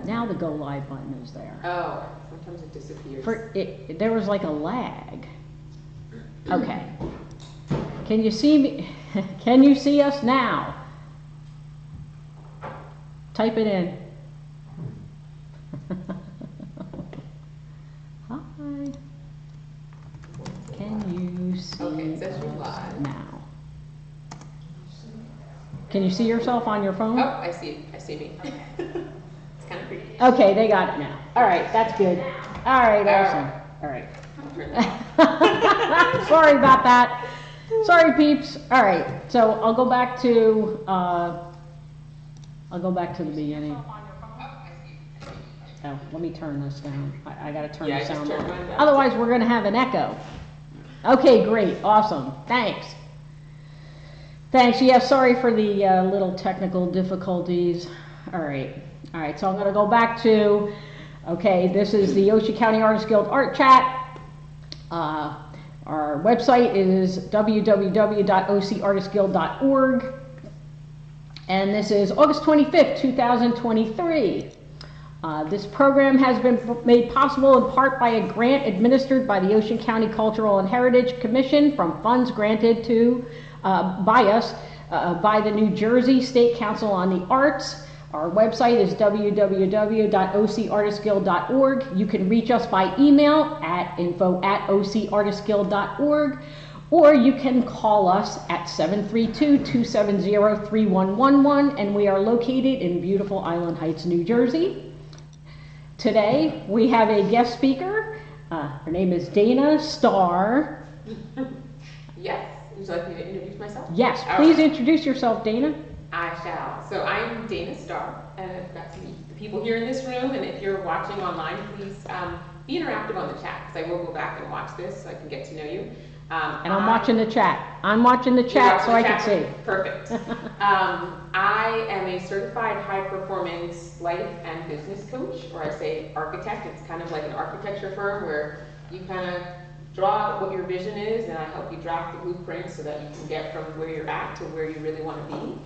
Now the go live button is there. Oh, sometimes it disappears. There was like a lag. Okay. Can you see me? Can you see us now? Type it in. Hi. Can you see it says you're live now? Can you see yourself on your phone? Oh, I see me. Okay. It's kind of creepy. Okay, they got it now. All right, that's good. All right, awesome. All right. Sorry about that. Sorry, peeps. All right, so I'll go back to the beginning. Oh, let me turn this down. I got to turn the sound on. Otherwise, we're going to have an echo. Okay, great, awesome. Thanks. Yeah, sorry for the little technical difficulties. All right, so I'm going to go back to, okay, this is the Ocean County Artists Guild Art Chat. Our website is www.ocartistguild.org. And this is August 25th, 2023. This program has been made possible in part by a grant administered by the Ocean County Cultural and Heritage Commission from funds granted to by us by the New Jersey State Council on the Arts. Our website is www.ocartistguild.org. You can reach us by email at info@ocartistguild.org, or you can call us at 732-270-3111, and we are located in beautiful Island Heights, New Jersey. Today we have a guest speaker. Her name is Dana Star. Yes. Would you like me to introduce myself? Yes, please introduce yourself, Dana. I shall. So I'm Dana Star, and I've got to meet the people here in this room, and if you're watching online, please be interactive on the chat, because I will go back and watch this so I can get to know you. And I'm watching the chat. I'm watching the chat so I can see. Perfect. I am a certified high-performance life and business coach, or I say architect. It's kind of like an architecture firm where you kind of draw out what your vision is, and I help you draft the blueprint so that you can get from where you're at to where you really want to be.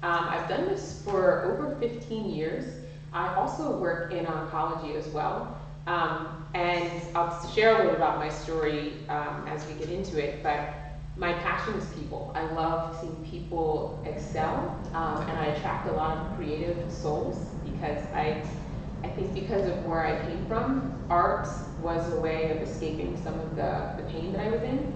I've done this for over 15 years. I also work in oncology as well. And I'll share a little about my story as we get into it, but my passion is people. I love seeing people excel, and I attract a lot of creative souls because I think because of where I came from, art was a way of escaping some of the pain that I was in.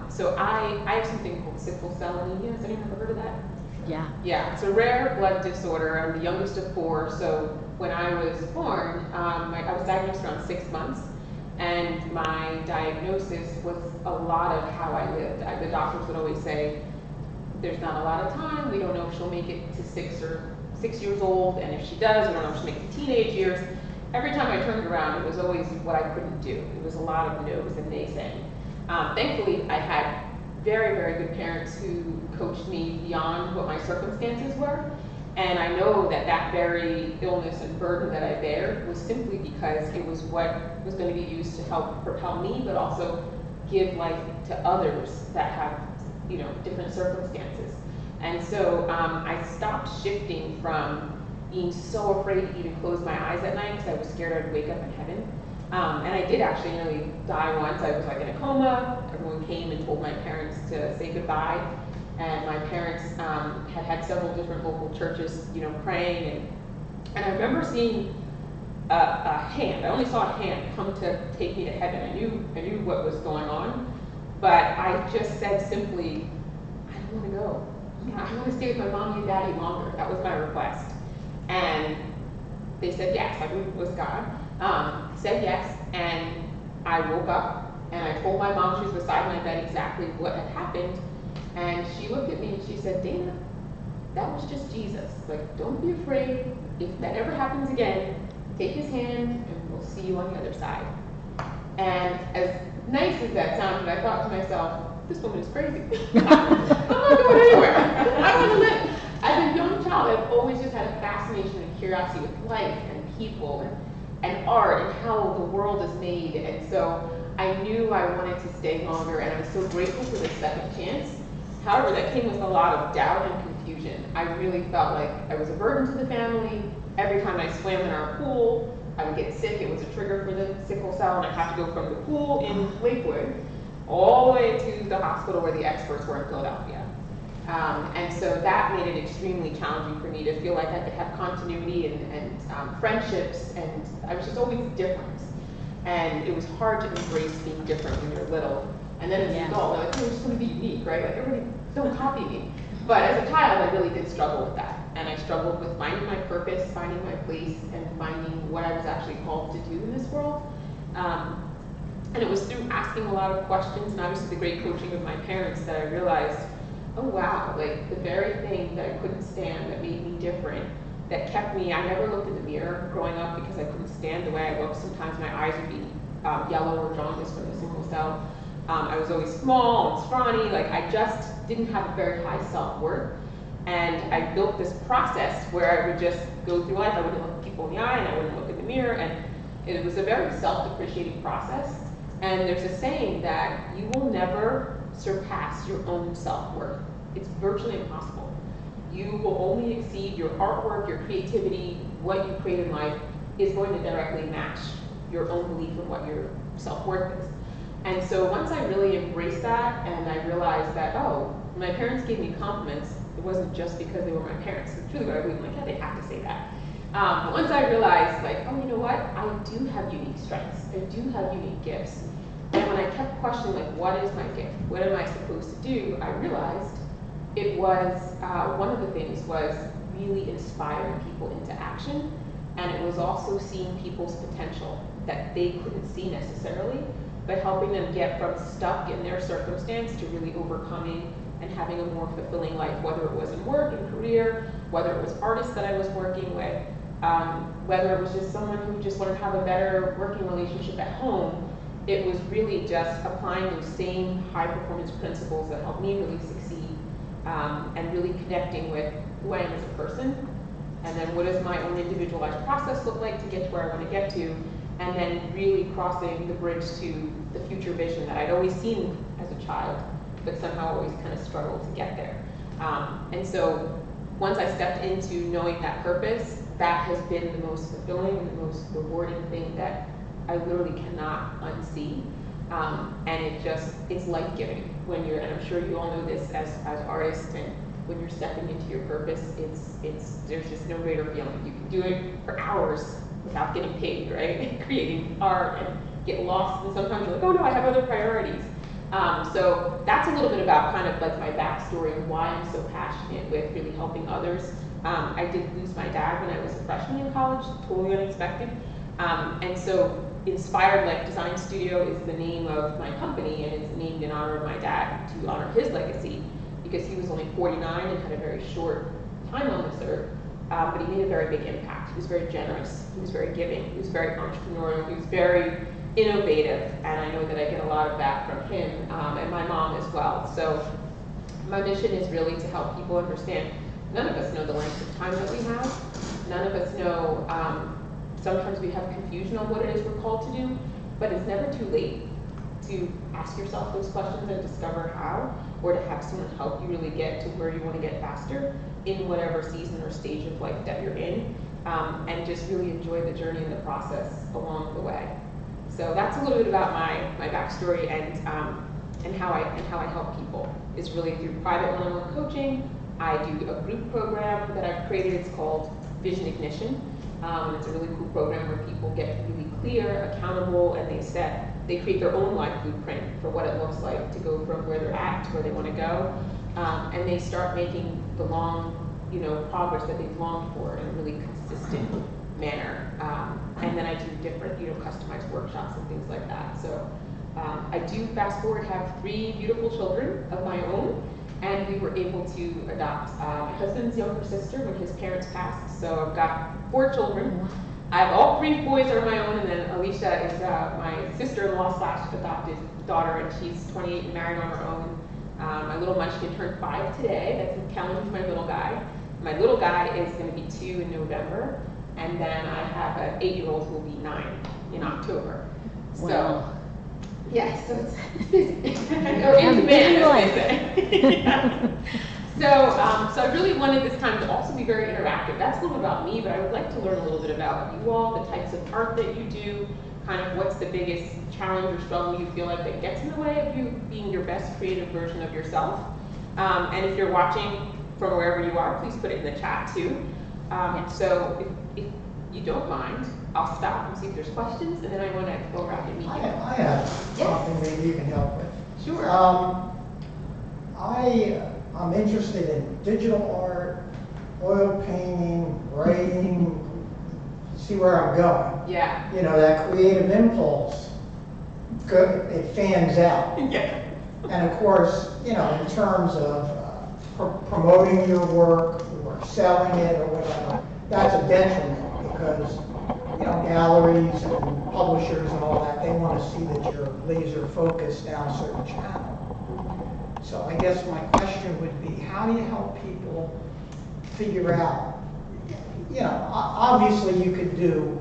So I have something called sickle cell anemia. Has anyone ever heard of that? Yeah. Yeah, it's a rare blood disorder. I'm the youngest of 4, so when I was born, I was diagnosed around 6 months, and my diagnosis was a lot of how I lived. The doctors would always say, there's not a lot of time, we don't know if she'll make it to 6 years old, and if she does, we don't know if she'll make the teenage years. Every time I turned around, it was always what I couldn't do. It was a lot of no's and naysaying. Thankfully, I had very, very good parents who coached me beyond what my circumstances were. And I know that that very illness and burden that I bear was simply because it was what was going to be used to help propel me, but also give life to others that have, different circumstances. And so I stopped shifting from being so afraid to even close my eyes at night because I was scared I'd wake up in heaven. And I did actually nearly die once. I was like in a coma. Everyone came and told my parents to say goodbye. And my parents had several different local churches, praying. And I remember seeing a hand. I only saw a hand come to take me to heaven. I knew what was going on. But I just said simply, I don't want to go. I want to stay with my mommy and daddy longer. That was my request. And they said yes. I believe it was God. Said yes, and I woke up, and I told my mom, she was beside my bed, exactly what had happened, and she looked at me and she said, Dana, that was just Jesus. Like, don't be afraid. If that ever happens again, take his hand, and we'll see you on the other side. And as nice as that sounded, I thought to myself, this woman is crazy. I'm not going anywhere. I want to live. As a young child, I've always just had a fascination and curiosity with life and people and art and how the world is made. And so I knew I wanted to stay longer, and I'm so grateful for the second chance. However, that came with a lot of doubt and confusion. I really felt like I was a burden to the family. every time I swam in our pool, I would get sick. It was a trigger for the sickle cell, and I have to go from the pool in Lakewood all the way to the hospital where the experts were in Philadelphia. And so that made it extremely challenging for me to feel like I could have continuity and friendships, and I was just always different. And it was hard to embrace being different when you're little. And then as an adult, we're like, oh, I just want to be unique, right? Like, everybody, don't copy me. But as a child, I really did struggle with that. And I struggled with finding my purpose, finding my place, and finding what I was actually called to do in this world. And it was through asking a lot of questions, and obviously the great coaching of my parents, that I realized, oh wow, like the very thing that I couldn't stand, that made me different, that kept me, I never looked in the mirror growing up because I couldn't stand the way I looked. Sometimes my eyes would be yellow or jaundice from the sickle cell. I was always small and scrawny, like I just didn't have a very high self-worth. And I built this process where I would just go through life, I wouldn't look people in the eye and I wouldn't look in the mirror, and it was a very self-depreciating process. And there's a saying that you will never surpass your own self-worth. It's virtually impossible. You will only exceed your artwork, your creativity, what you create in life is going to directly match your own belief in what your self-worth is. And so once I really embraced that, and I realized that, oh, my parents gave me compliments, it wasn't just because they were my parents. It's truly what I believe, like, yeah, they have to say that. But once I realized, like, oh, you know what? I do have unique strengths. I do have unique gifts. And when I kept questioning, like, what is my gift? What am I supposed to do? I realized it was, one of the things was really inspiring people into action. And it was also seeing people's potential that they couldn't see necessarily, but helping them get from stuck in their circumstance to really overcoming and having a more fulfilling life, whether it was in work and career, whether it was artists that I was working with, whether it was just someone who just wanted to have a better working relationship at home. It was really just applying those same high performance principles that helped me really succeed, and really connecting with who I am as a person, and then what does my own individualized process look like to get to where I want to get to, and then really crossing the bridge to the future vision that I'd always seen as a child, but somehow always kind of struggled to get there. And so once I stepped into knowing that purpose, that has been the most fulfilling and the most rewarding thing that I literally cannot unsee. And it's life-giving when you're, and I'm sure you all know this as artists, and when you're stepping into your purpose, there's just no greater feeling. You can do it for hours without getting paid, right? Creating art, and get lost, and sometimes you're like, oh no, I have other priorities. So that's a little bit about kind of like my backstory and why I'm so passionate with really helping others. I did lose my dad when I was a freshman in college, totally unexpected. And so Inspired Life Design Studio is the name of my company, and it's named in honor of my dad, to honor his legacy, because he was only 49 and had a very short time on this earth, but he made a very big impact. He was very generous, he was very giving, he was very entrepreneurial, he was very innovative, and I know that I get a lot of that from him, and my mom as well. So my mission is really to help people understand, none of us know the length of time that we have, none of us know, sometimes we have confusion on what it is we're called to do, but it's never too late to ask yourself those questions and discover how, or to have someone help you really get to where you want to get faster in whatever season or stage of life that you're in, and just really enjoy the journey and the process along the way. So that's a little bit about my backstory and how I help people. Is really through private one-on-one coaching. I do a group program that I've created. It's called Vision Ignition. It's a really cool program where people get really clear, accountable, and they create their own life blueprint for what it looks like to go from where they're at to where they want to go, and they start making the long, progress that they've longed for in a really consistent manner. And then I do different, customized workshops and things like that. So I do, fast forward, have 3 beautiful children of my own. And we were able to adopt my husband's younger sister when his parents passed. So I've got 4 children. I have all 3 boys are my own, and then Alicia is my sister-in-law / adopted daughter, and she's 28 and married on her own. My little munchkin turned 5 today. That's counting with my little guy. My little guy is going to be 2 in November, and then I have an 8-year-old who will be 9 in October. Wow. So. Yes, so it's busy. Or in demand, as they say. So I really wanted this time to also be very interactive. That's a little bit about me, but I would like to learn a little bit about you all, the types of art that you do, kind of what's the biggest challenge or struggle you feel like that gets in the way of you being your best creative version of yourself. And if you're watching from wherever you are, please put it in the chat too. So if you don't mind, I'll stop and see if there's questions, and then I want to go around and meet you. I have something maybe you can help with. Sure. I'm interested in digital art, oil painting, writing, see where I'm going. Yeah. You know, that creative impulse, it fans out. Yeah. And of course, you know, in terms of promoting your work or selling it or whatever, that's a detriment because, you know, galleries and publishers and all that, they want to see that you're laser focused down a certain channel. So I guess my question would be, how do you help people figure out, you know, obviously you could do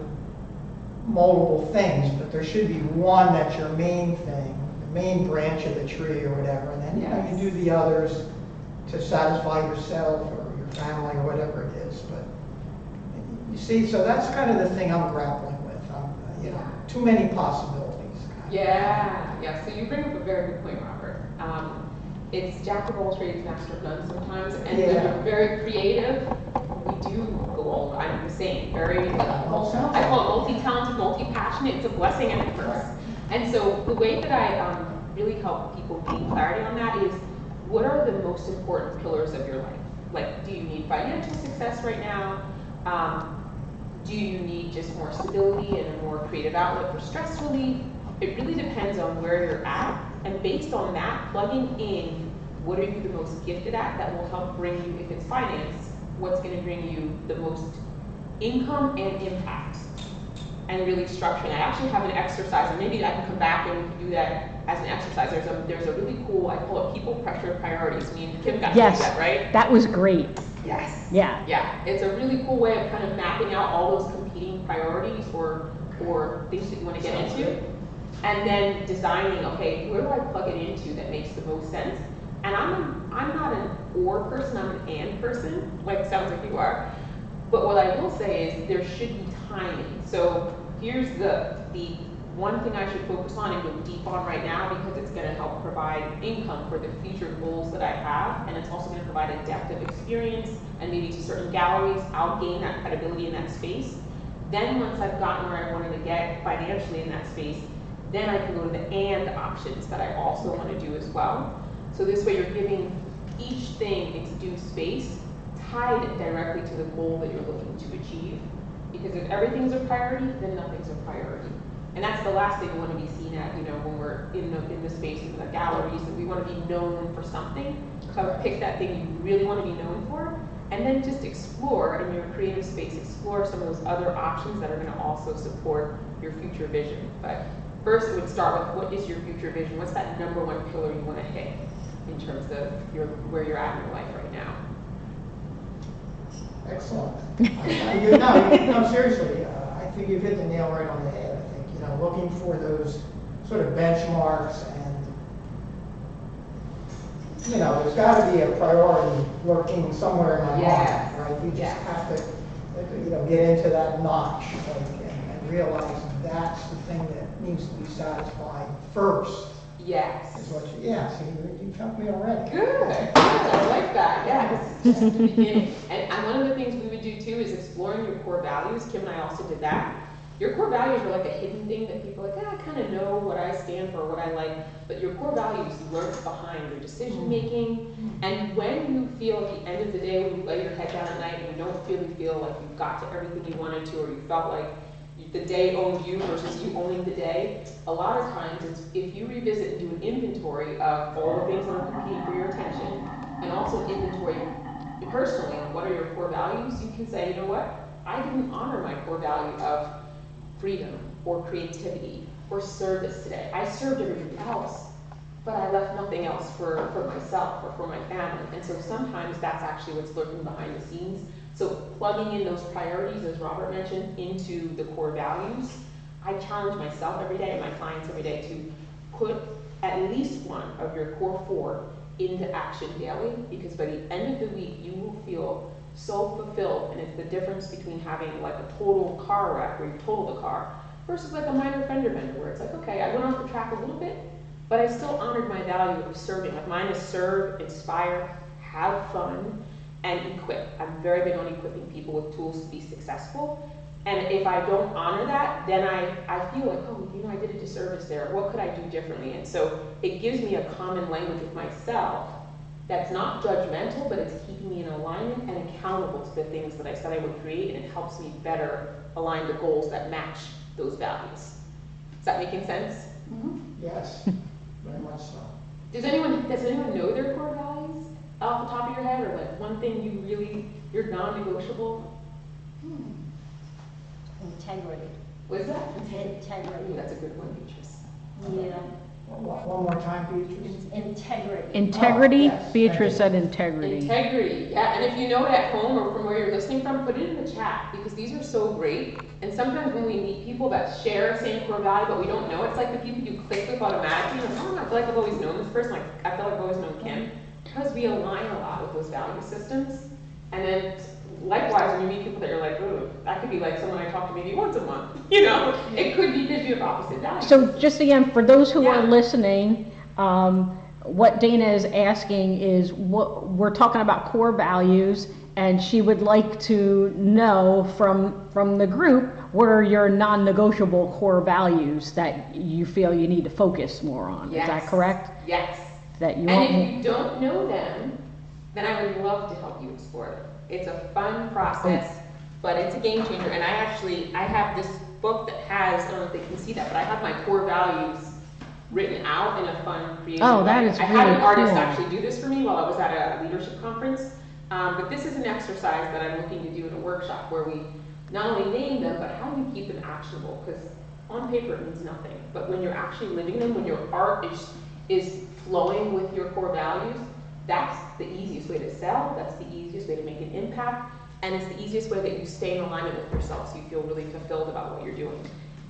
multiple things, but there should be one that's your main thing, the main branch of the tree or whatever, and then, you know, you do the others to satisfy yourself or your family or whatever it is. But you see, so that's kind of the thing I'm grappling with. You know, too many possibilities. Yeah. So you bring up a very good point, Robert. It's jack of all trades, master of none sometimes, and when you're very creative, we do go all. I'm the same. Very. I call it multi-talented, multi-passionate. It's a blessing and a curse. And so the way that I really help people gain clarity on that is, what are the most important pillars of your life? Like, do you need financial success right now? Do you need just more stability and a more creative outlet for stress relief? It really depends on where you're at, and based on that, plugging in what are you the most gifted at that will help bring you, if it's finance, what's going to bring you the most income and impact, and really structuring. I actually have an exercise, and maybe I can come back and we can do that as an exercise. There's a really cool, I call it people, pressure, priorities. Me and Kim got to do that, right? That was great. Yes. Yeah. It's a really cool way of kind of mapping out all those competing priorities or things that you want to get into, and then designing, okay, where do I plug it into that makes the most sense? And I'm not an or person, I'm an and person, like it sounds like you are. But what I will say is there should be timing. So here's the one thing I should focus on and go deep on right now, because it's going to help provide income for the future goals that I have, and it's also going to provide a depth of experience, and maybe to certain galleries, I'll gain that credibility in that space. Then once I've gotten where I wanted to get financially in that space, then I can go to the and options that I also want to do as well. So this way you're giving each thing its due space, tied directly to the goal that you're looking to achieve. Because if everything's a priority, then nothing's a priority. And that's the last thing we want to be seen at, you know, when we're in the space of the galleries, and we want to be known for something. So pick that thing you really want to be known for, and then just explore in your creative space, explore some of those other options that are going to also support your future vision. But first, it would start with, what is your future vision? What's that number one pillar you want to hit in terms of where you're at in your life right now? Excellent. No, seriously, I think you've hit the nail right on the head. I think, you know, looking for those sort of benchmarks, and, you know, there's got to be a priority lurking somewhere in my mind, right? You just have to, you know, get into that notch, like, and realize that's the thing that needs to be satisfied first. Yes. Is what see, you helped me already. Good. I like that. Yeah, this is just the beginning. And one of the things we would do too is exploring your core values. Kim and I also did that. Your core values are like a hidden thing that people are like, I kind of know what I stand for, what I like. But your core values lurk behind your decision making. And when you feel at the end of the day, when you lay your head down at night and you don't really feel like you got to everything you wanted to, or you felt like the day owned you versus you owning the day, a lot of times it's, if you revisit and do an inventory of all the things that are competing for your attention, and also inventory personally on what are your core values, you can say, you know what, I didn't honor my core value of freedom or creativity or service today. I served everybody else, but I left nothing else for myself or for my family. And so sometimes that's actually what's lurking behind the scenes. So plugging in those priorities, as Robert mentioned, into the core values, I challenge myself every day and my clients every day to put at least one of your core four into action daily, because by the end of the week, you will feel so fulfilled. And it's the difference between having like a total car wreck where you total the car versus like a minor fender bender where it's like, okay, I went off the track a little bit, but I still honored my value of serving. Like mine is serve, inspire, have fun, and equip. I'm very big on equipping people with tools to be successful. And if I don't honor that, then I feel like, oh, you know, I did a disservice there. What could I do differently? And so it gives me a common language with myself that's not judgmental, but it's keeping me in alignment and accountable to the things that I said I would create, and it helps me better align the goals that match those values. Is that making sense? Mm-hmm. Yes, very much so. Does anyone know their core values off the top of your head, or like one thing you're non-negotiable? Integrity. What is that? Integrity. Ooh, that's a good one, Beatrice. Yeah. One more time, Beatrice. Integrity. Integrity? Oh, yes. Beatrice said integrity. Integrity, yeah. And if you know it at home or from where you're listening from, put it in the chat, because these are so great. And sometimes when we meet people that share the same core value, but we don't know, it's like the people you click with automatically. Like, oh, I feel like I've always known this person. Like, I feel like I've always known Kim. Because we align a lot with those value systems. And then likewise, when you meet people that you're like, ooh, that could be like someone I talk to maybe once a month. You know, it could be because you have opposite values. So just again, for those who are Yeah. listening, what Dana is asking is, what we're talking about core values, and she would like to know from the group, what are your non-negotiable core values that you feel you need to focus more on? Yes. Is that correct? Yes. That you And want if you don't know them, then I would love to help you explore them. It's a fun process, but it's a game changer. And I have this book that has, I don't know if they can see that, but I have my core values written out in a fun, creative Oh, way. that is I had really an artist cool. actually do this for me while I was at a leadership conference. But this is an exercise that I'm looking to do in a workshop where we not only name them, but how do you keep them actionable? Because on paper it means nothing, but when you're actually living them, when your art is flowing with your core values, that's the easiest way to sell, that's the easiest way to make an impact, and it's the easiest way that you stay in alignment with yourself so you feel really fulfilled about what you're doing.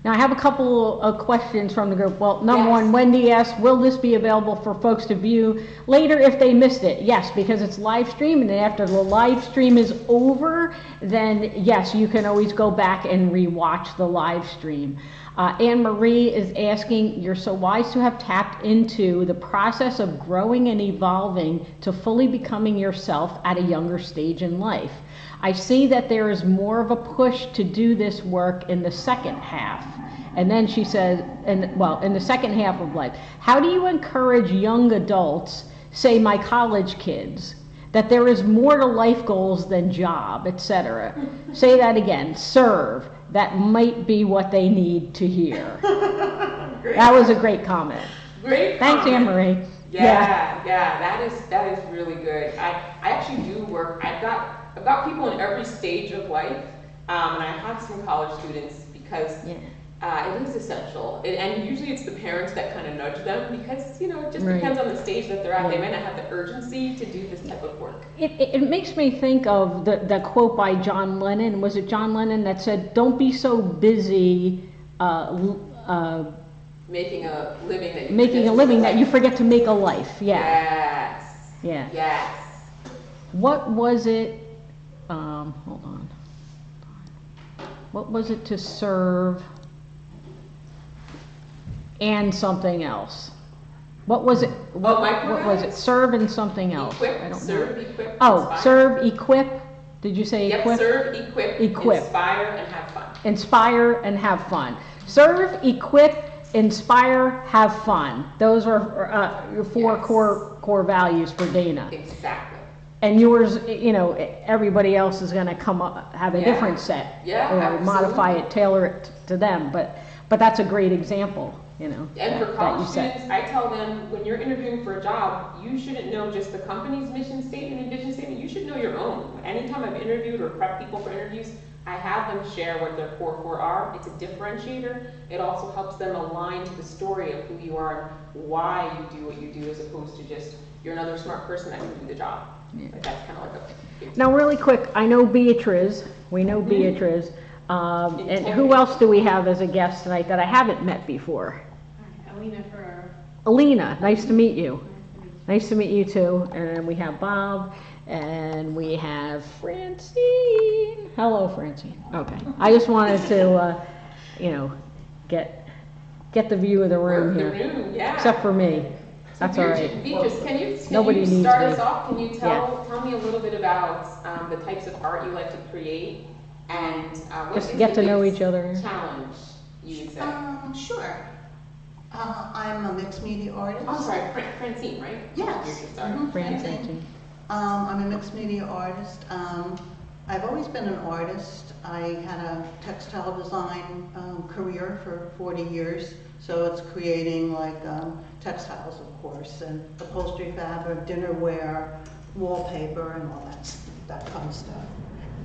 Now, I have a couple of questions from the group. Well, number Yes. one, Wendy asked, will this be available for folks to view later if they missed it? Yes, because it's live stream, and then after the live stream is over, then yes, you can always go back and rewatch the live stream. Anne Marie is asking, you're so wise to have tapped into the process of growing and evolving to fully becoming yourself at a younger stage in life. I see that there is more of a push to do this work in the second half. And then she said, in the second half of life. How do you encourage young adults, say my college kids, that there is more to life goals than job, etc.? Say that again, serve. That might be what they need to hear. That was a great comment. Great Thanks, comment. Anne Marie. Yeah, that is really good. I actually do work. I've got people in every stage of life, and I have some college students because it is essential. And usually it's the parents that kind of nudge them because, you know, it just depends on the stage that they're at. They might not have the urgency to do this type of work. It makes me think of the quote by John Lennon. Was it John Lennon that said, don't be so busy Making a living that you forget to make a life. Yes. Yeah. Yes. What was it, hold on. What was it to serve and something else? What was it? What was it? Serve and something else. Equip, I don't serve, know. equip, Oh, inspire. serve, equip. Did you say equip? Yep, serve, equip, inspire, and have fun. Inspire and have fun. Serve, equip, inspire, have fun. Those are your four core values for Dana. Exactly. And yours, you know, everybody else is going to come up, have a different set. Yeah, or absolutely. modify it, tailor it to them. But that's a great example, you know. And for that college you set. students, I tell them when you're interviewing for a job, you shouldn't know just the company's mission statement and vision statement. You should know your own. Anytime I've interviewed or prepped people for interviews, I have them share what their core four are. It's a differentiator. It also helps them align to the story of who you are and why you do what you do, as opposed to just you're another smart person that can do the job. Yeah. Like that's kind of like a big Now, really quick, I know Beatrice. We know Beatrice. And who else do we have as a guest tonight that I haven't met before? Alina Ferrer. Alina, nice to meet you. Nice to meet you too. And we have Bob, and we have Francine. Hello, Francine. Okay. I just wanted to, get the view of the room The here. room, yeah. Except for me. That's all right. Beatrice, can you Nobody needs start me. us off? Can you tell me a little bit about the types of art you like to create, and what Just is get the to know biggest each other. challenge you would say? Sure. I'm a mixed media artist. I'm sorry, Francine, right? Yes. You're sorry. Mhm. Francine. I'm a mixed media artist. I've always been an artist. I had a textile design career for 40 years, so it's creating like textiles, of course, and upholstery fabric, dinnerware, wallpaper, and all that fun stuff.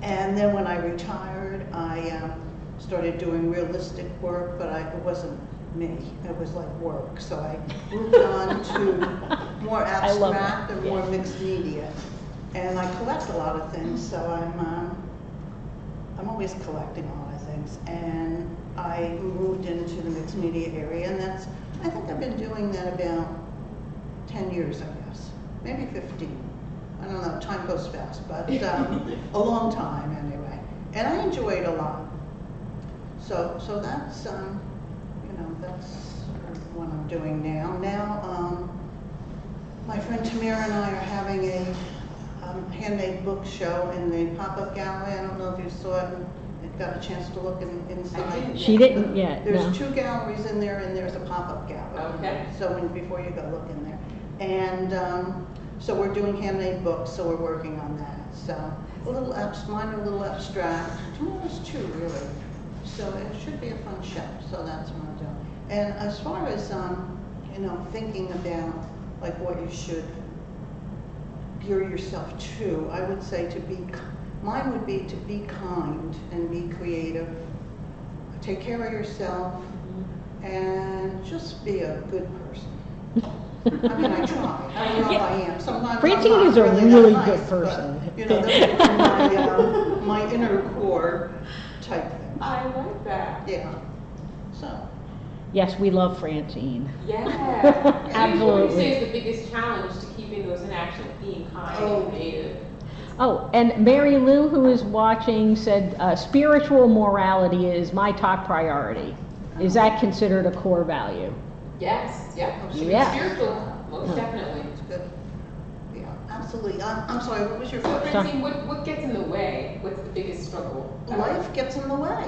And then when I retired, I started doing realistic work, but it wasn't me. It was like work. So I moved on to more I love abstract that. and more Yeah. mixed media. And I collect a lot of things, so I'm always collecting a lot of things. And I moved into the mixed media area, and I think I've been doing that about 10 years, I guess, maybe 15. I don't know, time goes fast, but a long time anyway. And I enjoy it a lot. So that's, that's what I'm doing now. Now, my friend Tamara and I are having a handmade book show in the pop-up gallery. I don't know if you saw it and got a chance to look inside. She didn't yet, There's no. 2 galleries in there, and there's a pop-up gallery. Okay. So before you go look in there. And so we're doing handmade books, so we're working on that. So mine are a little abstract. Tomorrow's 2, really. So it should be a fun show. So that's what I'm doing. And as far as thinking about like what you should gear yourself to, I would say mine would be to be kind and be creative, take care of yourself, and just be a good person. I mean, I try. I don't know if I am. Sometimes Francine I'm not is a that really nice, good person. But, that's my inner core type thing. I like that. Yeah. So. Yes, we love Francine. Yeah. Absolutely. What would you say is the biggest challenge to keeping those in action, being kind and creative? Oh, and Mary Lou, who is watching, said spiritual morality is my top priority. Is that considered a core value? Yes, yeah. Yeah. Spiritual, most definitely. That's good. Yeah, absolutely. I'm sorry, what was your So question? Francine, what gets in the way? What's the biggest struggle? Life gets in the way.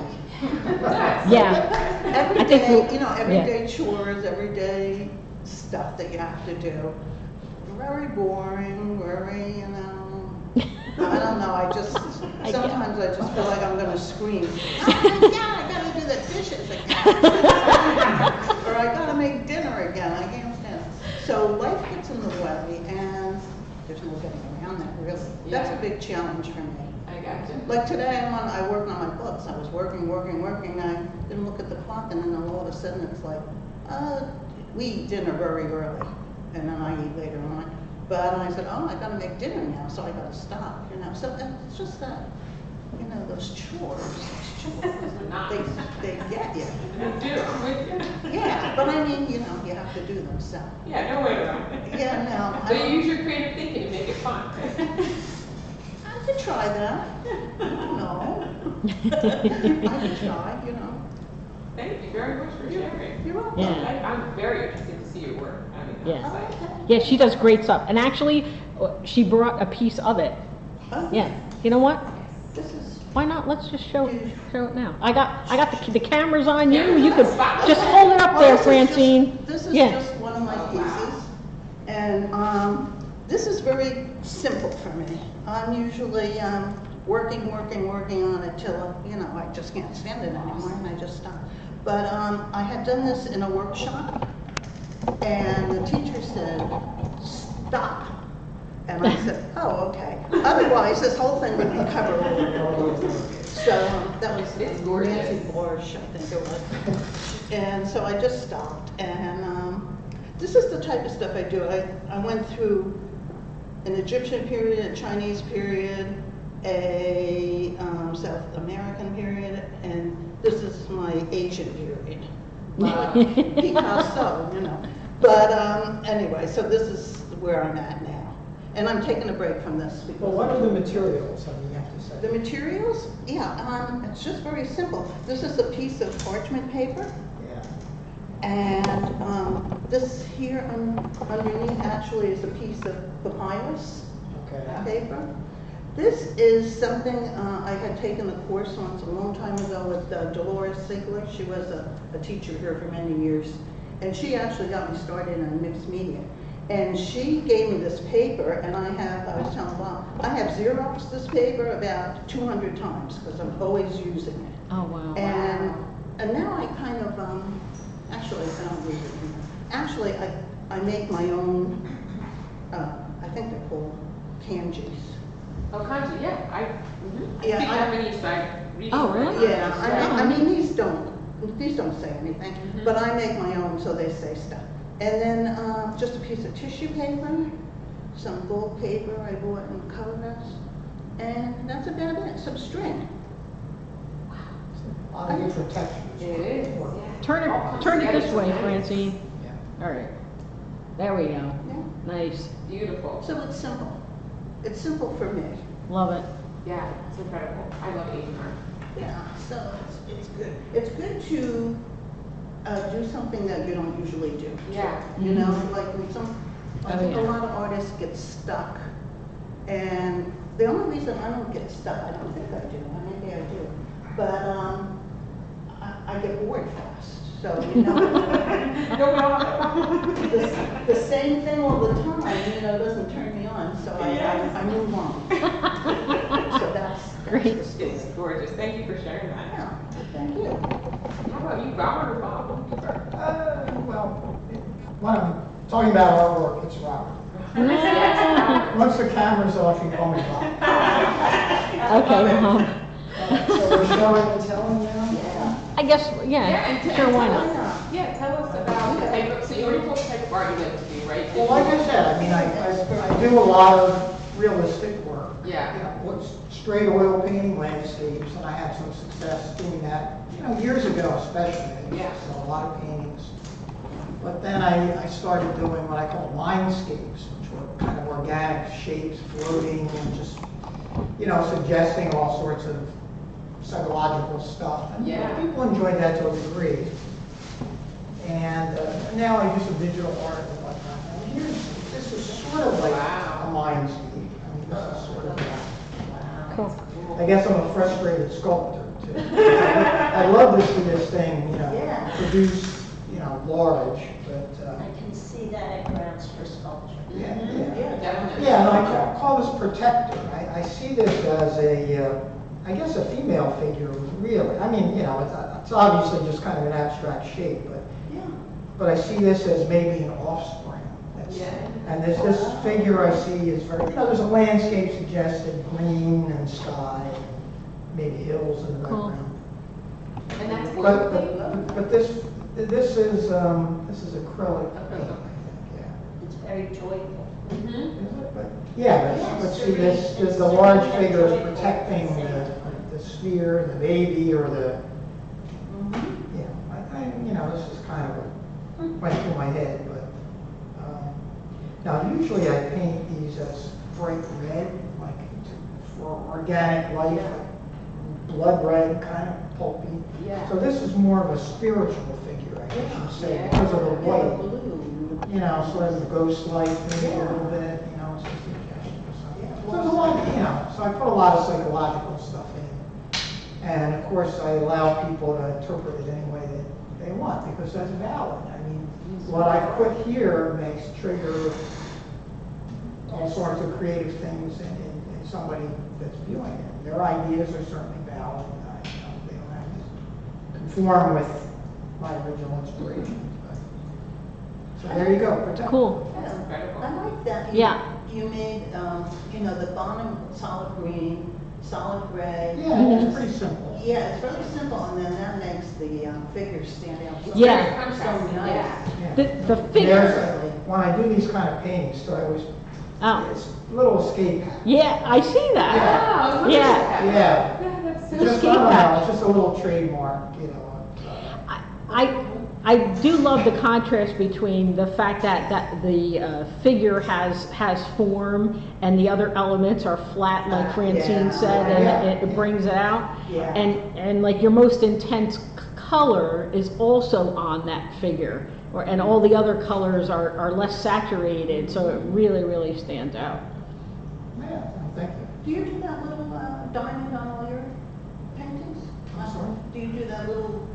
Yeah. Every I think day, we'll- everyday chores, everyday stuff that you have to do. Very boring, very, I don't know, sometimes I just feel like I'm gonna scream. Oh my God, I gotta do the dishes again. Or I gotta make dinner again, I can't stand it. So life gets in the way, and there's no getting around that, really. That's a big challenge for me. I gotcha. Like today, I worked on my books. I was working. I didn't look at the clock, and then all of a sudden it's like, we eat dinner very early, and then I eat later on. But I said, oh, I got to make dinner now, so I got to stop. So it's just that, those chores. They get you. Me too, I'm with you. Yeah, but I mean, you have to do them. So. Yeah, no way around it. Yeah, no. So you use your creative thinking to make it fun. I could try that. I don't know. I could try, Thank you very much for sharing. You're welcome. Yeah. I'm very interested to see your work. I mean, Yeah. I'm excited. Yeah, she does great stuff. And actually, she brought a piece of it. Oh, Yeah. You know what? This is. Why not? Let's just show it now. I got the cameras on you. You could just hold it up there, Francine. This is Yeah. just one of my pieces, and this is very simple for me. I'm usually working on it till I just can't stand it anymore, and I just stop. But I had done this in a workshop, and the teacher said, "Stop." And I said, oh, okay. Otherwise, this whole thing would be covered. So that was It's gorgeous. Nancy Borsch, I think it was. And so I just stopped. And this is the type of stuff I do. I went through an Egyptian period, a Chinese period, a South American period, and this is my Asian period. Picasso, But anyway, so this is where I'm at now. And I'm taking a break from this because. Well, what are the materials, I mean, you have to say? The materials? Yeah, it's just very simple. This is a piece of parchment paper. Yeah. And this here underneath actually is a piece of papyrus Okay. paper. This is something I had taken a course once a long time ago with Dolores Ziegler. She was a teacher here for many years. And she actually got me started in mixed media. And she gave me this paper, and I was telling Bob, I have Xeroxed this paper about 200 times because I'm always using it. Oh, wow. And now I kind of, actually I don't use it anymore. Actually, I make my own, I think they're called kanjis. Oh, kanji, yeah. I Yeah, speak I- Japanese, so I read. Oh, really? Yeah, I mean, these don't say anything, but I make my own so they say stuff. And then just a piece of tissue paper, some gold paper I bought in Colorado, and that's about it, some string. A lot of different textures. It is, yeah. Turn it this way, Francine. Yeah. All right. There we go. Yeah. Nice. Beautiful. So it's simple. It's simple for me. Love it. Yeah, it's incredible. I love Asian art. Yeah, so it's good. It's good to do something that you don't usually do. Yeah. You know, like when I Oh, think yeah. a lot of artists get stuck. And the only reason I don't get stuck, I don't think I do, maybe I do, but I get bored fast. So, you know, the same thing all the time, you know, doesn't turn me on, so I move on. So that's Great. the story. It's gorgeous. Thank you for sharing that. Yeah, thank you. How about you, Robert or Bob? What do you prefer? Well, when I'm talking about artwork, it's Robert. Once the camera's off, you call me Bob. Okay, Mom. So we're showing and telling now? Yeah. I guess, and yeah, sure, why not? Yeah, tell us about the type of, so you already told the type of art you like to do, right? Well, like I said, I mean, I do a lot of realistic work. Yeah. You know, what's straight oil painting landscapes, and I had some success doing that, you know, years ago especially. I used Yeah. to sell a lot of paintings. But then I started doing what I call mindscapes, which were kind of organic shapes floating and just, you know, suggesting all sorts of psychological stuff. And Yeah. people enjoyed that to a degree. And now I do some digital art and whatnot. And this is sort of like Wow. a mindscape. I mean, this is sort of Cool. I guess I'm a frustrated sculptor too. I love to see this thing, you know, Yeah. produce, you know, large, but, I can see that at grounds for sculpture. yeah. Definitely. Yeah, and I call this protector. I see this as I guess a female figure, really. I mean, you know, it's obviously just kind of an abstract shape, but I see this as maybe an offspring. Yeah. And this figure I see is very, you know, there's a landscape suggested, green and sky, maybe hills in the Cool. background. And that's what But this is acrylic paint, I think, yeah. It's very joyful. Mm-hmm. Is it? But, yeah, but see, the large figure is protecting the sphere, the baby, or the, you know, this is kind of went through my head, but, now usually I paint these as bright red, like for organic life, like blood red, kind of pulpy. Yeah. So this is more of a spiritual figure, I guess you'd say, because of the white. Blue. You know, sort of ghost-like maybe a little bit, you know, it's a suggestion or something. So there's a lot, you know, so I put a lot of psychological stuff in. And of course, I allow people to interpret it any way that they want, because that's valid. I mean, what I put here makes trigger all sorts of creative things in somebody that's viewing it. Their ideas are certainly valid, and you know, they don't have to conform with my original inspiration. So there you go, protect. Cool. That's incredible. I like that. Yeah. You made, you know, the bottom solid green, solid gray. Yeah, it's pretty simple. Yeah, it's really simple, and then that makes the figures stand out. So Yeah. Very contrasting, So nice. yeah. The figure, There's, when I do these kind of paintings, so I always, oh, it's a little escape hatch. yeah, I see that. Wow, look Yeah. at that. Yeah. Yeah, that's so Just, I escape don't know, hatch. it's just a little trademark, you know. I do love the contrast between the fact that the figure has form and the other elements are flat, like Francine Yeah. said, and Yeah. it brings it out. Yeah. And like your most intense color is also on that figure, and all the other colors are less saturated, so it really, really stands out. Yeah, thank you. Do you do that little diamond on all your paintings? I'm sorry? Do you do that little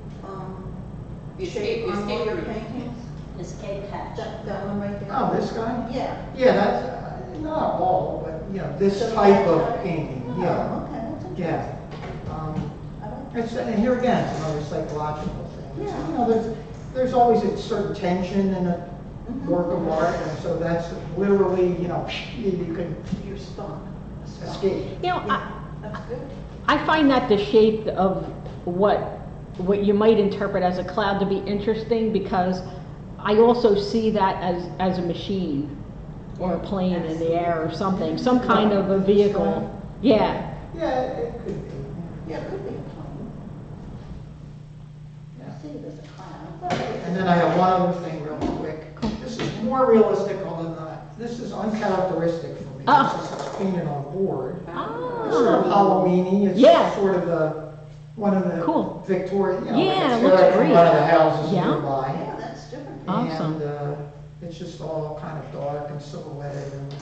The shape escape- on all your escape route. paintings? Escape hatch. That one right there? Oh, this guy? Yeah. Yeah, that's, not all, but, this type of painting, yeah. Oh, okay, that's interesting. Yeah. I like And here again, it's another psychological thing. Yeah. There's always a certain tension in a work of art, and so that's literally, you can You're stuck. escape. Yeah, that's good. I find that the shape of what you might interpret as a cloud to be interesting, because I also see that as a machine or a plane in the air or something, some kind of a vehicle. Yeah. Yeah, it could be. Yeah, it could be a plane. Yeah. I see it as a cloud. And then I have one other thing real quick. This is more realistic, although not, this is uncharacteristic for me. Ah. This is painted on board. Ah. It's sort of Halloween-y. It's Yeah. sort of one of the Cool. Victoria, Yeah, like it it's looks from great. one of the houses Yeah. nearby. Yeah, that's different. Awesome. And it's just all kind of dark and silhouetted and.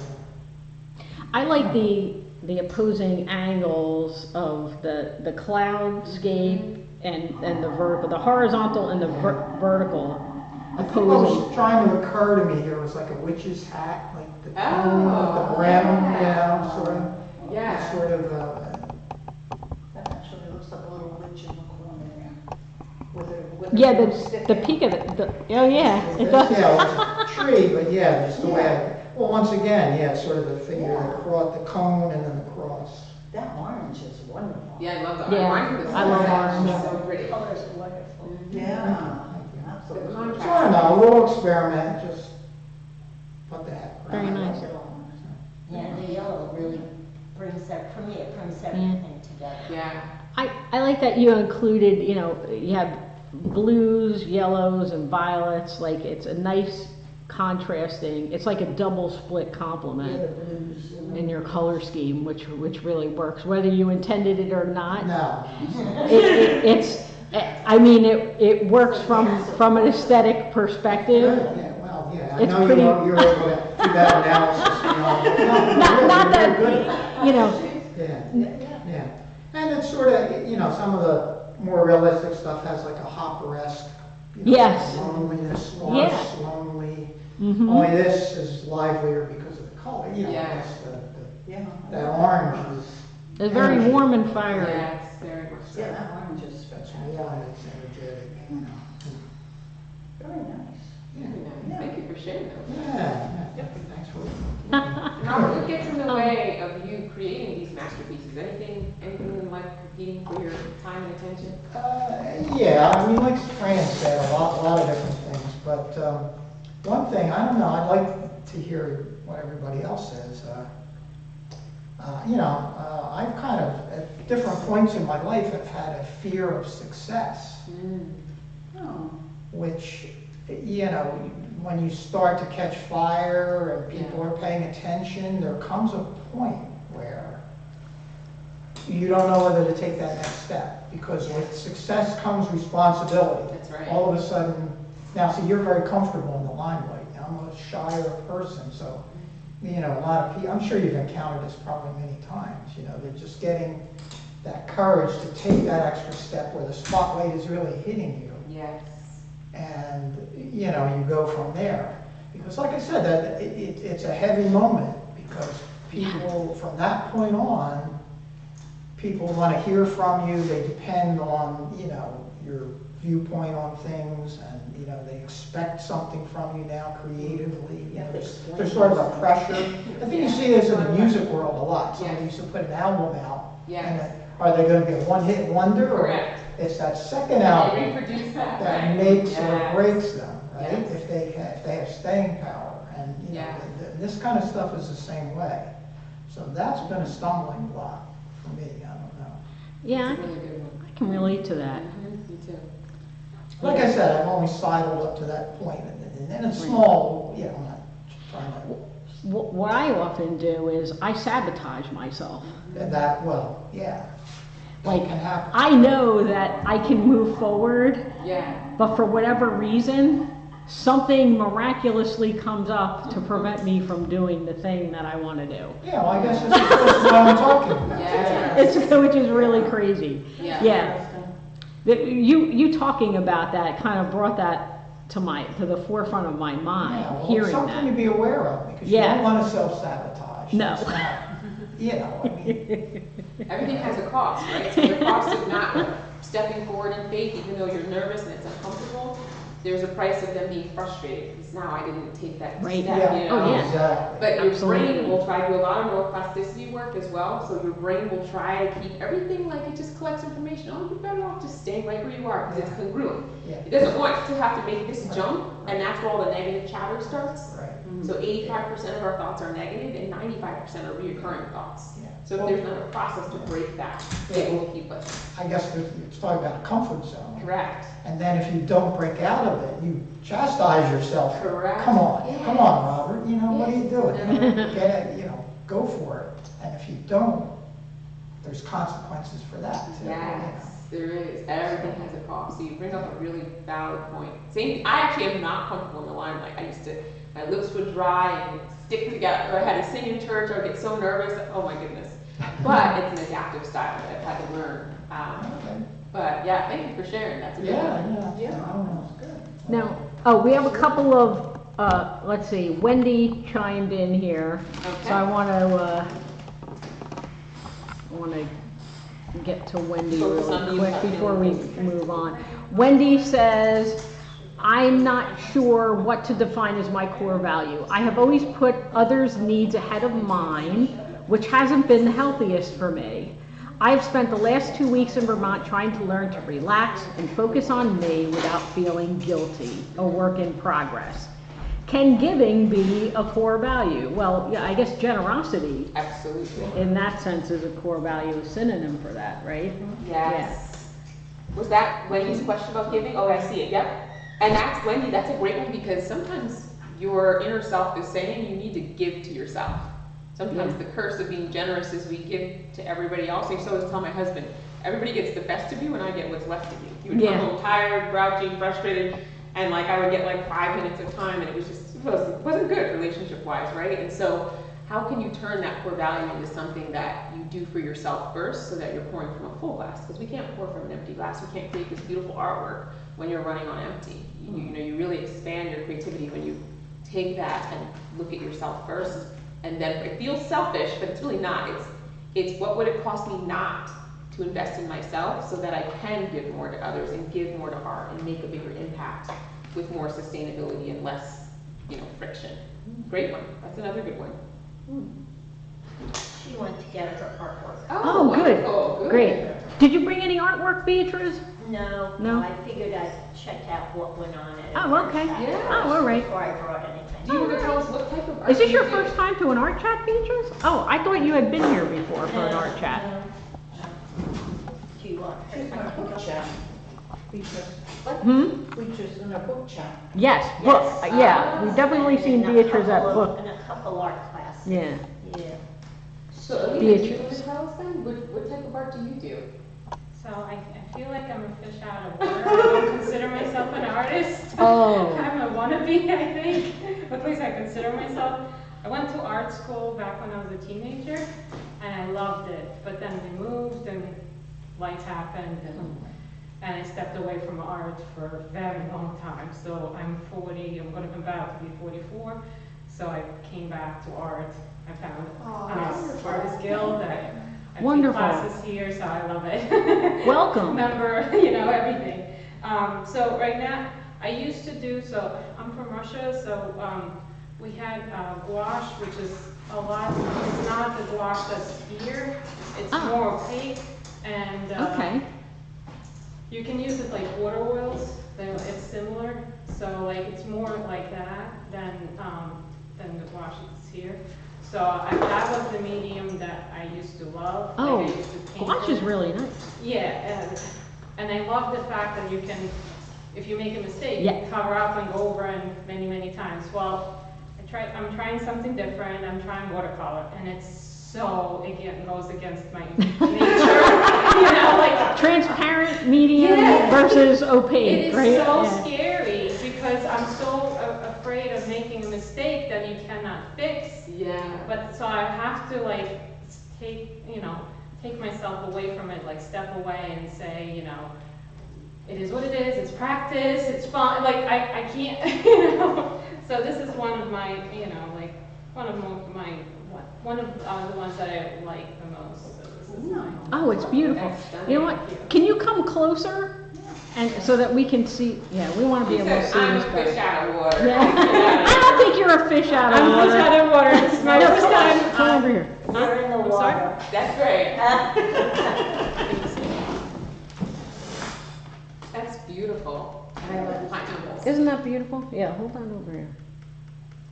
I like the opposing angles of the cloudscape and the vertical, the horizontal and the vertical I think what opposing. was trying to occur to me here was like a witch's hat, like the Oh, cone with the brim yeah. down, sort of. Yeah. It's sort of, That actually looks like a little witch in the corner there. With a Yeah, little stick the out. peak of it, oh yeah, it does. Yeah, it's a tree, but yeah, just the way, well, once again, yeah, sort of the figure, the cone and then the cross. That orange is wonderful. Yeah, I love the Yeah, orange. I love orange. It's so pretty. The colors are wonderful. Yeah, The absolutely. contrast. So I don't know, a little experiment, just, what the heck. Very nice. Yeah, the yellow really brings that, for me, it brings everything together. Yeah. I like that you included, you have blues, yellows, and violets, like it's a nice contrasting, it's like a double split complement in your color scheme, which really works, whether you intended it or not. No. It works from an aesthetic perspective. Yeah, well, yeah, I It's know pretty- you're able to do that analysis, Not you're that, very good at it. Yeah, yeah. And it's sort of, some of the more realistic stuff has like a hopper-esque, Yes. loneliness, sparse, Yeah. lonely. Mhm. Only this is livelier because of the color, Yeah. that's Yeah. that orange is. It's very warm and fiery. Yes, very much so. Yeah, that orange is That's spectacular. warm, it's energetic, Very nice. Yeah, Very nice. Thank you for sharing those. yeah, thanks for. Now, what gets in the way of you creating these masterpieces? Anything in life competing for your time and attention? Yeah, I mean, like Fran said, a lot of different things, but one thing, I don't know, I'd like to hear what everybody else says. I've kind of, at different points in my life, have had a fear of success, Oh, which, when you start to catch fire and people are paying attention, there comes a point where you don't know whether to take that next step, because with success comes responsibility. That's right. All of a sudden, now see, you're very comfortable in the limelight. I'm a shyer person, so, a lot of people, I'm sure you've encountered this probably many times, they're just getting that courage to take that extra step where the spotlight is really hitting you. Yes. And, you go from there. Because like I said, that it's a heavy moment, because people, from that point on, people want to hear from you, they depend on, your viewpoint on things, and, they expect something from you now creatively. There's sort of a pressure. I think you see this in the music world a lot. Somebody used to put an album out, and Yes. are they going to be a one-hit wonder? Or Correct. it's that second They album reproduce that, that right? makes or Yes. breaks them, right? Yes. If they have staying power, and Yeah. this kind of stuff is the same way. So that's been a stumbling block for me. I don't know. Yeah, It's a really good one. I can relate to that. Me too. Like I said, I've only sidled up to that point, and it's small, you know, I'm not trying to, What I often do is I sabotage myself. well, yeah. Like, It can happen. I know that I can move forward, Yeah. but for whatever reason, something miraculously comes up to prevent me from doing the thing that I want to do. Yeah, well, I guess that's what I'm talking about. Yeah. Which is really crazy. Yeah. Yeah. You talking about that kind of brought that to the forefront of my mind, Yeah, well, hearing something to that. be aware of, because you Yeah. don't want to self-sabotage. No. It's not, you know, I mean, Everything has a cost, right? So the cost of not stepping forward in faith, even though you're nervous and it's uncomfortable, there's a price of them being frustrated, because now I didn't take that Right. step, yeah, you know? Oh, yeah. exactly. But your Absolutely. brain will try to do a lot of neuroplasticity work as well, so your brain will try to keep everything like it just collects information. Oh, you're better off just staying right where you are, because it's congruent. Yeah. It doesn't want to have to make this jump, and that's where all the negative chatter starts. Right. So 85% of our thoughts are negative, and 95% are recurring thoughts. Yeah. So if there's not a process to break that, it will keep us. I guess it's talking about a comfort zone. Correct. And then if you don't break out of it, you chastise yourself. Correct. Come on, Yes. come on, Robert, you know, what are you doing? Mhm. Get it, you know, go for it. And if you don't, there's consequences for that too. Yes, there is. Everything has a cost. So you bring up a really valid point. Same. I actually am not comfortable in the limelight. I used to, my lips would dry and stick together. I had to sing in church. I would get so nervous. Oh my goodness. But it's an adaptive style that I've had to learn. Okay. But yeah, thank you for sharing. That's a good Yeah, one. yeah, I don't know, it's good. Now, we have a couple of, let's see, Wendy chimed in here. Okay. So I want to get to Wendy Focus on really you, quick not before we feeling move on. Wendy says, I'm not sure what to define as my core value. I have always put others' needs ahead of mine, which hasn't been the healthiest for me. I've spent the last 2 weeks in Vermont trying to learn to relax and focus on me without feeling guilty, a work in progress. Can giving be a core value? Well, yeah, I guess generosity Absolutely. in that sense is a core value, a synonym for that, right? Yes. Was that Wendy's question about giving? Oh, I see it. Yep. And that's Wendy. That's a great one, because sometimes your inner self is saying you need to give to yourself. Sometimes the curse of being generous is we give to everybody else. I used to always tell my husband, everybody gets the best of you and I get what's left of you. You would come home tired, grouchy, frustrated, and like I would get like 5 minutes of time, and it was just, it wasn't good relationship-wise, right? And so how can you turn that core value into something that you do for yourself first, so that you're pouring from a full glass? Because we can't pour from an empty glass. We can't create this beautiful artwork when you're running on empty. You really expand your creativity when you take that and look at yourself first. And then it feels selfish, but it's really not. It's what would it cost me not to invest in myself, so that I can give more to others and give more to art and make a bigger impact with more sustainability and less, friction. Great one. That's another good one. She went to get her artwork. Oh, wonderful. Good. Great. Did you bring any artwork, Beatrice? No, No? I figured I'd check out what went on at Oh, Art okay. Chat Yeah. first Oh, all right. Before I brought anything. Do you want to tell us what type of art Is this you your do? first time to an art chat, Beatrice? Oh, I thought you had been here before for an art chat. No. Do you want her? I can go. chat. Beatrice, Beatrice in a book chat. Yes, book. Yeah, we've definitely seen And a Beatrice at couple of- book. And a couple art classes. Yeah. Yeah. So, Alina, do you want to tell us then? What type of art do you do? So I feel like I'm a fish out of water. I don't consider myself an artist. Oh. I'm a wannabe, I think. At least I consider myself. I went to art school back when I was a teenager, and I loved it. But then we moved, and life happened, and I stepped away from art for a very long time. So I'm 40. I'm about to be 44. So I came back to art. I found Artist Guild. I Wonderful. take classes here, so I love it. Welcome. Member, everything. So right now, I used to do, so I'm from Russia, so we had gouache, which is a lot, it's not the gouache that's here, it's more opaque, and Okay. you can use it like water oils, it's similar, so like it's more like that than the gouache that's here. So that was the medium that I used to love. Oh, like I used to paint gouache is with. really nice. Yeah, and I love the fact that you can if you make a mistake, Yeah. you cover up and go over it many, many times. Well, I'm trying something different. I'm trying watercolor, and it goes against my nature. Like transparent medium versus opaque, it is right? so Yeah. scary because I'm so afraid of making a mistake that you cannot fix. Yeah. But so I have to like take myself away from it, like step away and say, it is what it is, it's practice, it's fun, like I can't, So this is one of my, one of the ones that I like the most. So this is mine. Oh, it's beautiful. That's You know what? Can you come closer? And so that we can see, we want to be able to see I'm this a fish better. out of water. Yeah. I don't think you're a fish out of I'm water. just out of water. This is my No, first time. come over here. You're in the I'm water. sorry? That's great. That's beautiful. Pineapples. Isn't that beautiful? Yeah, hold on over here.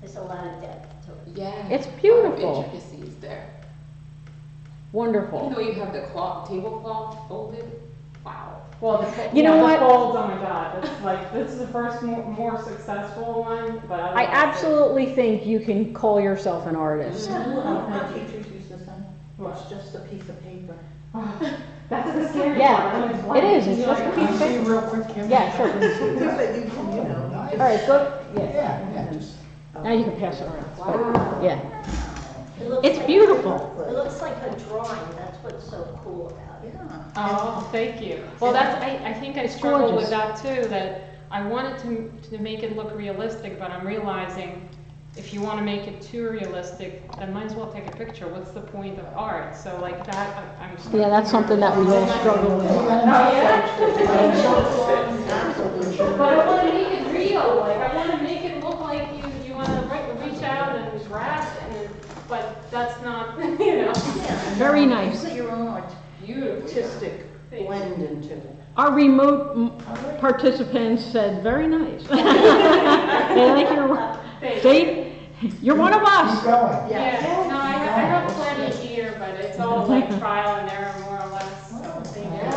There's a lot of depth to it. Yeah. It's A lot of beautiful. intricacies there. Even Wonderful. though you have the tablecloth folded, wow. Well, You know what? The folds, oh my God, this is the first more successful one, but I absolutely think you can call yourself an artist. My teachers used to say, What? it's just a piece of paper. That's the scary Yeah, part. it is. It's just a piece of See paper. real quick, Kim? Yeah, sure. But you can, All right, go. Yeah, just. Now you can pass it around. Wow. Yeah. It looks It's like- beautiful. It looks like a drawing, that's what's so cool about it. Yeah. Oh, thank you. Well, I think I struggled gorgeous. with that too, that I wanted to make it look realistic, but I'm realizing if you want to make it too realistic, then might as well take a picture. What's the point of art? So like that, I'm. Yeah, that's something that we all struggle with. But I want to make it real, like I want to make it look like you want to reach out and grasp, but that's not, Very nice. Put your own Beautiful. artistic blend into it. Our remote participants said, very nice. They like your work. See, you're one of Keep us. going. Yeah, no, I have plenty here, but it's all like trial and error more or less. So, Yeah.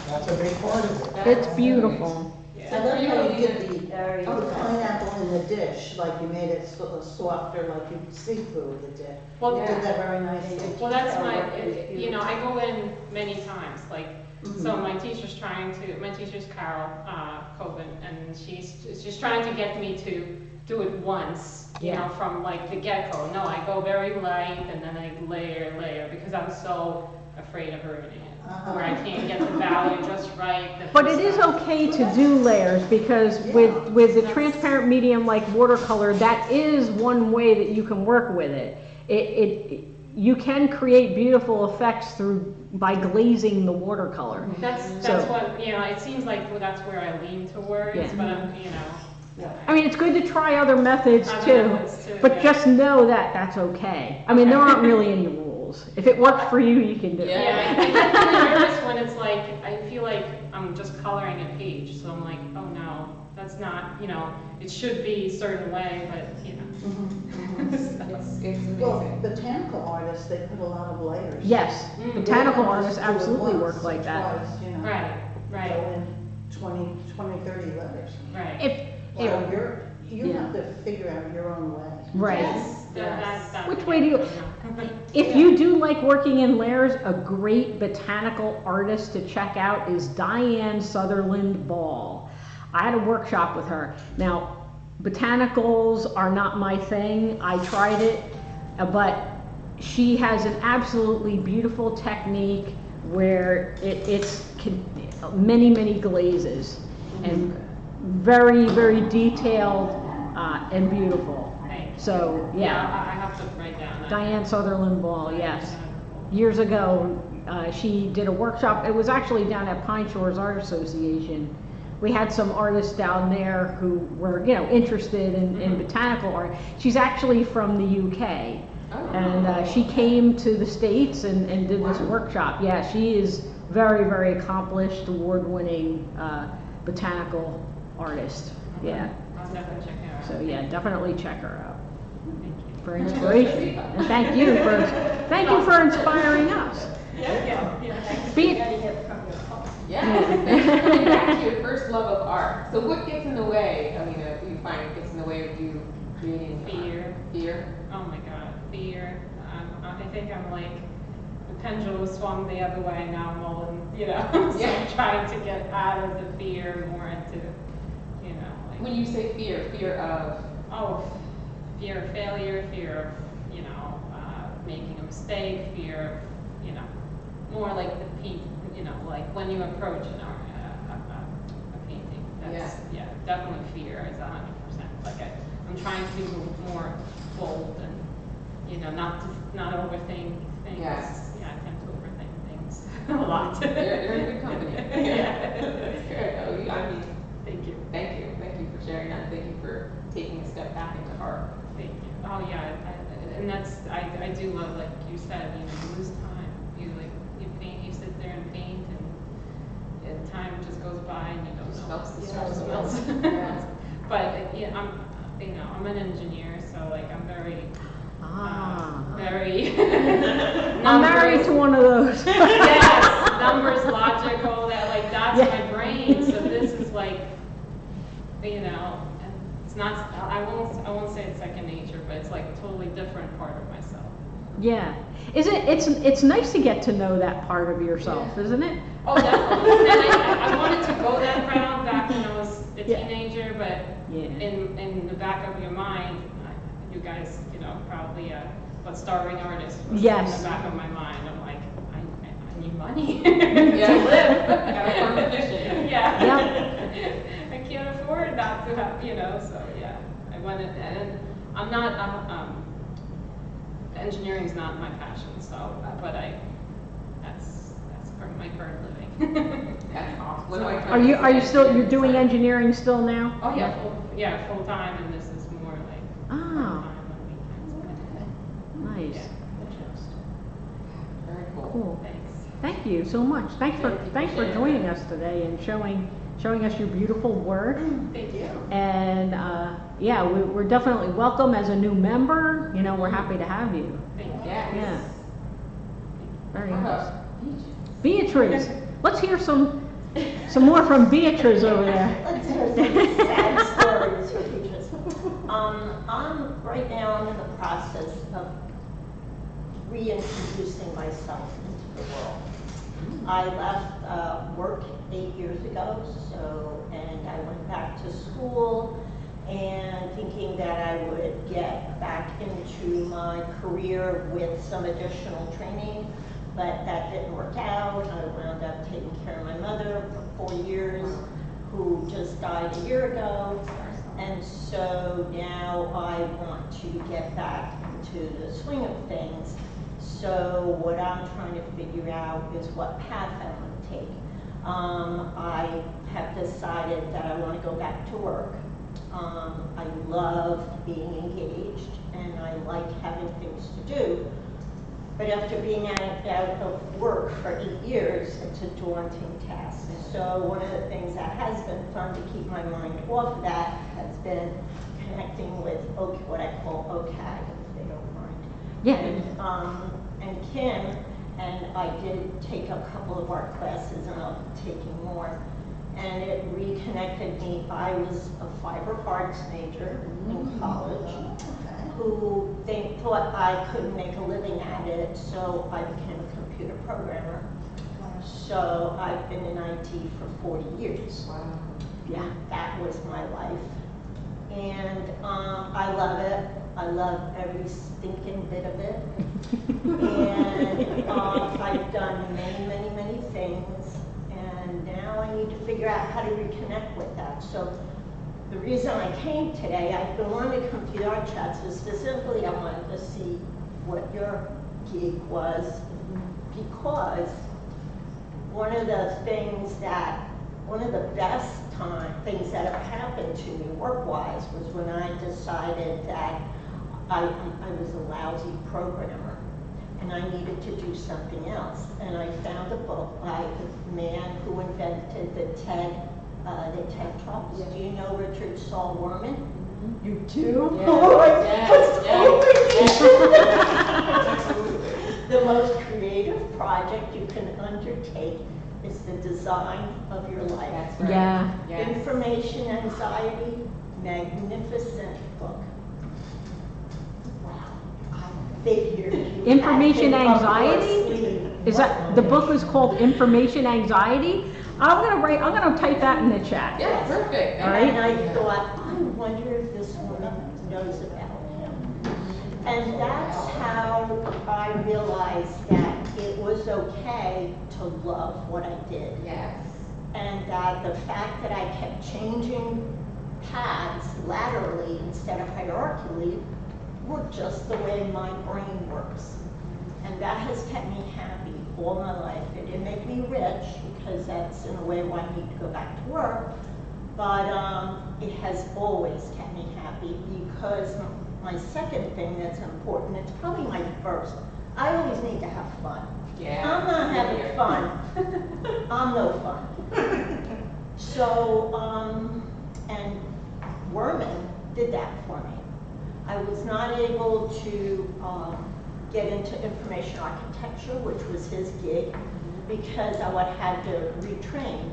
That's a big part of it. It's beautiful. I love how you did the Very pineapple in the dish, like you made it softer, like you seafood the dish. Well, You did that very nicely. Well, that's I go in many times, like, so my teacher's Carol Coben, and she's trying to get me to do it once, Yeah. from like the get-go. No, I go very light, and then I layer, because I'm so afraid of ruining it, where I can't get the value just right. But it is okay to do layers because with the transparent medium like watercolor, that is one way that you can work with it. You can create beautiful effects by glazing the watercolor. That's So- what, it seems like that's where I lean towards, Yeah. but I'm, I mean, it's good to try other methods too, but yeah. just know that that's okay. I mean, there aren't really any rules. If it works for you, you can do it. Yeah, I get really nervous when it's like, I feel like I'm just coloring a page, so I'm like, oh no, that's not, it should be a certain way, but, It's Well, amazing. botanical artists, they put a lot of layers. Yes, Mm. botanical They don't artists just do it absolutely once work like or that. twice, Right, Go in 20, 30 letters. right. Well, you Yeah. have to figure out your own way. Right. Yes, that's. Which way do you- If you do like working in layers, a great botanical artist to check out is Diane Sutherland Ball. I had a workshop with her. Now, botanicals are not my thing. I tried it, but she has an absolutely beautiful technique where it's many glazes and very, very detailed and beautiful. Thanks. So, yeah. I have to write down that. Diane Sutherland Ball, yes. Years ago, she did a workshop. It was actually down at Pine Shores Art Association. We had some artists down there who were, interested in botanical art. She's actually from the UK. And she came to the States and did this workshop. Yeah, she is very, very accomplished, award-winning botanical artist. Yeah. I'll definitely check it out. So yeah, definitely check her out Thank you. for inspiration. And thank you for inspiring us. Yeah. Be, Gotta get from your home. Yeah, thanks for coming back to your first love of art. So what gets in the way? I mean, do you find it gets in the way of you creating Fear. Fear? Oh my God, fear. I think I'm like, the pendulum swung the other way, now I'm all in, you know, so I'm trying to get out of the fear more into, you know, like. When you say fear, fear of? Oh, fear of failure, fear of, you know, making a mistake, fear of, you know, more like the you know, like when you approach an art, a painting, that's, yeah, definitely fear is 100%. Like I'm trying to be more bold and, you know, not overthink things. Yes. Yeah, I tend to overthink things a lot. You're in good company. Yeah. That's good. Oh, I mean, Thank you. thank you. Thank you for sharing that. Thank you for taking a step back into art. Thank you. Oh yeah, and that's, I do love, like you said, you know, you lose time. You paint, you sit there and paint, and time just goes by and you don't know. Smells the Yeah, smells. smells. Yeah. But yeah, I'm an engineer, so like I'm very, very. I'm married to one of those. Yes, numbers, logical, that's Yeah. my brain, so this is like, you know, and it's not, I won't say it's second nature, but it's like a totally different part of myself. Yeah. It's nice to get to know that part of yourself, isn't it? Oh, definitely. And I wanted to go that route back when I was a Yeah. teenager, but Yeah. in the back of your mind, you guys, you know, probably what starving artist was Yes. in the back of my mind. I'm like, I need money Yeah. to live. Gotta fund the mission. Yeah. I can't afford not to have, you know, so yeah. I went in, and I'm not, engineering's not my passion, so, but that's my current living. That's awesome. What do I Are you still, you're doing engineering still now? Oh, yeah, full time, and this is more like Oh. part-time on weekends. Nice. Very cool. Cool. Thanks. Thank you so much. Thanks for joining us today and showing us your beautiful work. Thank you. And yeah, we're definitely welcome as a new member. You know, we're happy to have you. Thank you. Yes. Yeah. Very How nice. about Beatrice, let's hear some more from Beatrice over there. Let's hear some sad stories for teachers. Right now, I'm in the process of reintroducing myself into the world. I left work 8 years ago, and I went back to school and thinking that I would get back into my career with some additional training, but that didn't work out. I wound up taking care of my mother for 4 years, who just died a year ago. And so now I want to get back into the swing of things. So what I'm trying to figure out is what path I want to take. I have decided that I want to go back to work. I love being engaged and I like having things to do. But after being out of work for 8 years, it's a daunting task. So one of the things that has been fun to keep my mind off of that has been connecting with what I call OCAG, if they don't mind. Yeah. Mm-hmm. And Kim, and I did take a couple of art classes and I'll be taking more. And it reconnected me. I was a fiber arts major in college, who thought I couldn't make a living at it, so I became a computer programmer. So I've been in IT for 40 years. Wow. Yeah. That was my life. And I love it. I love every stinking bit of it. And I've done many, many, many things. And now I need to figure out how to reconnect with that. So the reason I came today, I've been wanting to come to the Art Chat, so specifically I wanted to see what your gig was, because one of the best things that have happened to me work-wise was when I decided that I was a lousy programmer and I needed to do something else. And I found a book by the man who invented the TED Talks. Do you know Richard Saul Wurman? You do? Yes, Oh, yes, the most creative project you can undertake is the design of your life. That's right. Yeah. Yes. Information Anxiety, magnificent book. Wow, I figured you Information had it up your anxiety? sleeve. Is that, the book was called Information Anxiety? I'm gonna type that in the chat. Yeah, perfect. All right. And I thought, I wonder if this woman knows about him. And that's how I realized that it was okay to love what I did. Yes. And that the fact that I kept changing paths laterally instead of hierarchically were just the way my brain works. And that has kept me happy all my life. It didn't make me rich, because that's in a way why I need to go back to work. But it has always kept me happy, because my second thing that's important, it's probably my first, I always need to have fun. Yeah. I'm not having fun, I'm no fun. So, and Werman did that for me. I was not able to get into information architecture, which was his gig, because I would have to retrain.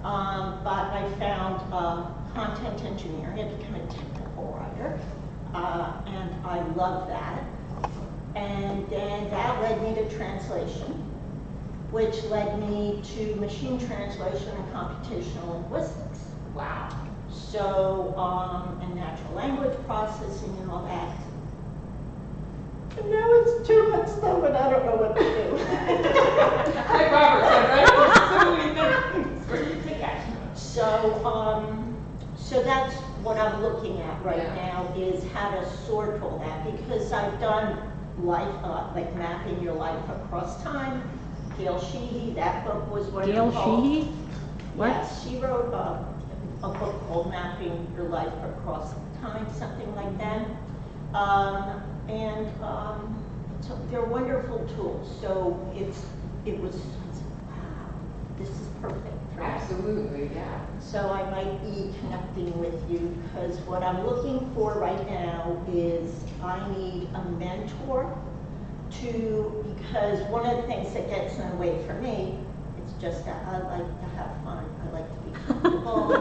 But I found content engineering. I became a technical writer, and I love that. And then that led me to translation, which led me to machine translation and computational linguistics. Wow. So, and natural language processing and all that. And now it's too much stuff and I don't know what to do. Like Robert said, right? So many things for you to catch. So that's what I'm looking at right Yeah. now, is how to sort all that, because I've done life, like mapping your life across time. Gail Sheehy, that book was what Gail it's called. Sheehy? What? Yes, she wrote a book called Mapping Your Life Across Time, something like that. So they're wonderful tools. So it was, wow, this is perfect for me. Absolutely, yeah. So I might be connecting with you, because what I'm looking for right now is I need a mentor because one of the things that gets in the way for me, it's just that I like to have fun. I like to be comfortable.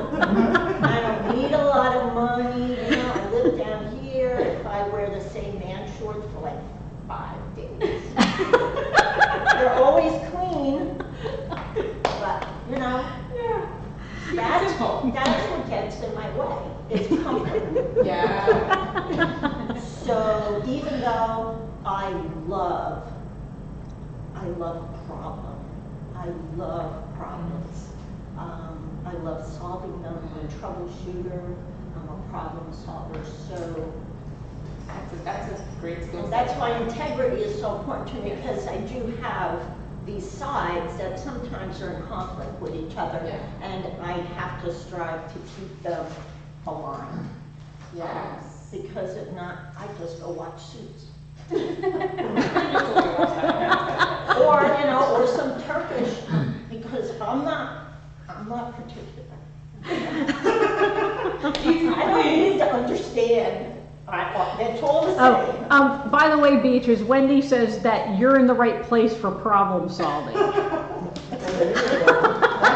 I don't need a lot of money. You know, I live down here. If I wear the same man shorts for like 5 days, they're always clean. But you know, that's what gets in my way. It's comfort. Yeah. So even though I love problems. I love solving them. I'm a troubleshooter. I'm a problem solver. So That's a great skill set. that's why integrity is so important to me, because I do have these sides that sometimes are in conflict with each other, Yeah. and I have to strive to keep them aligned. Yes. Because if not, I just go watch Suits. Or, you know, or some Turkish, because I'm not particular. I don't need to understand. That's all the same. Oh, by the way, Beatrice, Wendy says that you're in the right place for problem solving. I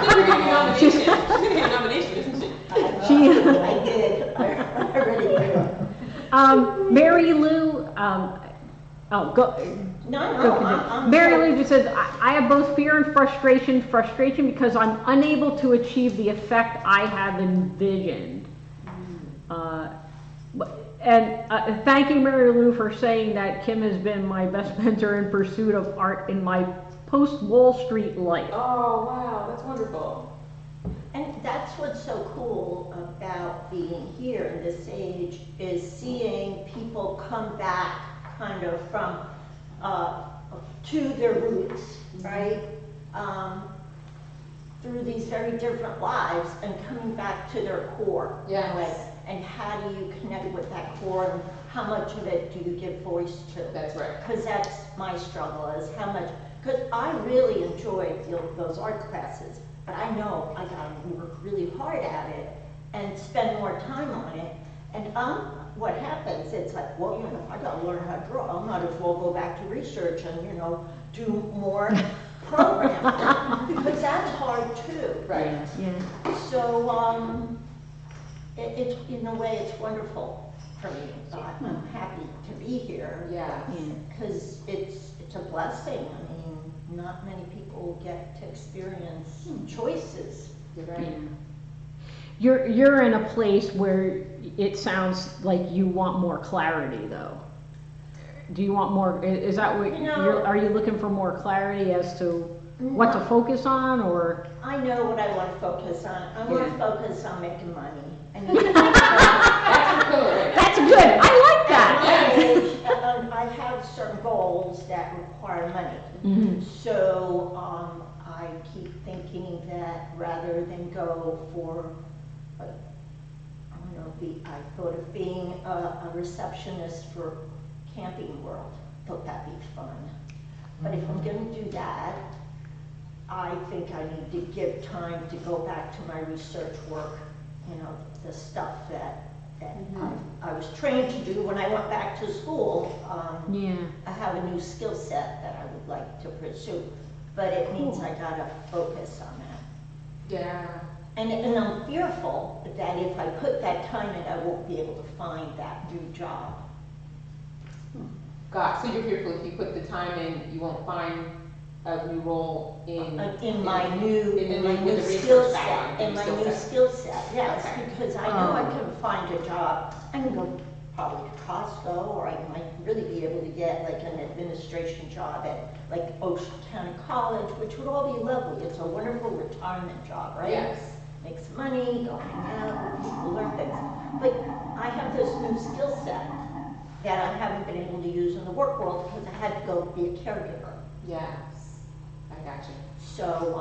think you're getting a nomination. She's getting a nomination, isn't she? I did. I already did. Mary Lou, go. No, Go continue. I'm Mary Lou just says, I have both fear and frustration. Frustration because I'm unable to achieve the effect I have envisioned. Thank you, Mary Lou, for saying that Kim has been my best mentor in pursuit of art in my post-Wall Street life. Oh, wow, that's wonderful. And that's what's so cool about being here in this age, is seeing people come back kind of from to their roots, right? Through these very different lives and coming back to their core. Yes. Right? And how do you connect with that core, and how much of it do you give voice to? That's right. Because that's my struggle, is how much, because I really enjoyed those art classes, but I know I gotta work really hard at it and spend more time on it. And what happens, it's like, well, you know, I gotta learn how to draw. I might as well go back to research and, you know, do more program, because that's hard too. Right. Yeah. So, it's, in a way, it's wonderful for me. I'm happy to be here. Yeah. Because it's a blessing. I mean, not many people get to experience choices. You're right. You're in a place where it sounds like you want more clarity, though. Do you want more? Is that what are you looking for more clarity as to what to focus on, or? I know what I want to focus on. I want to focus on making money. And That's good. That's good. I like that. I have certain goals that require money. Mm-hmm. So I keep thinking that rather than go for, I don't know, I thought of being a receptionist for Camping World. Thought that'd be fun. But if I'm going to do that, I think I need to give time to go back to my research work, you know, the stuff that I was trained to do when I went back to school. I have a new skill set that I would like to pursue, but it means I gotta focus on that. Yeah. And I'm fearful that if I put that time in, I won't be able to find that new job. God, so you're fearful if you put the time in, you won't find a new role in my new skill set. In my new skill set, yes, Okay. because I know I can find a job. I can go probably to Costco, or I might really be able to get like an administration job at like Ocean County College, which would all be lovely. It's a wonderful retirement job, right? Yes. Make some money, go hang out with people, learn things. But I have this new skill set that I haven't been able to use in the work world because I had to go be a caregiver. Yes. I got you. So,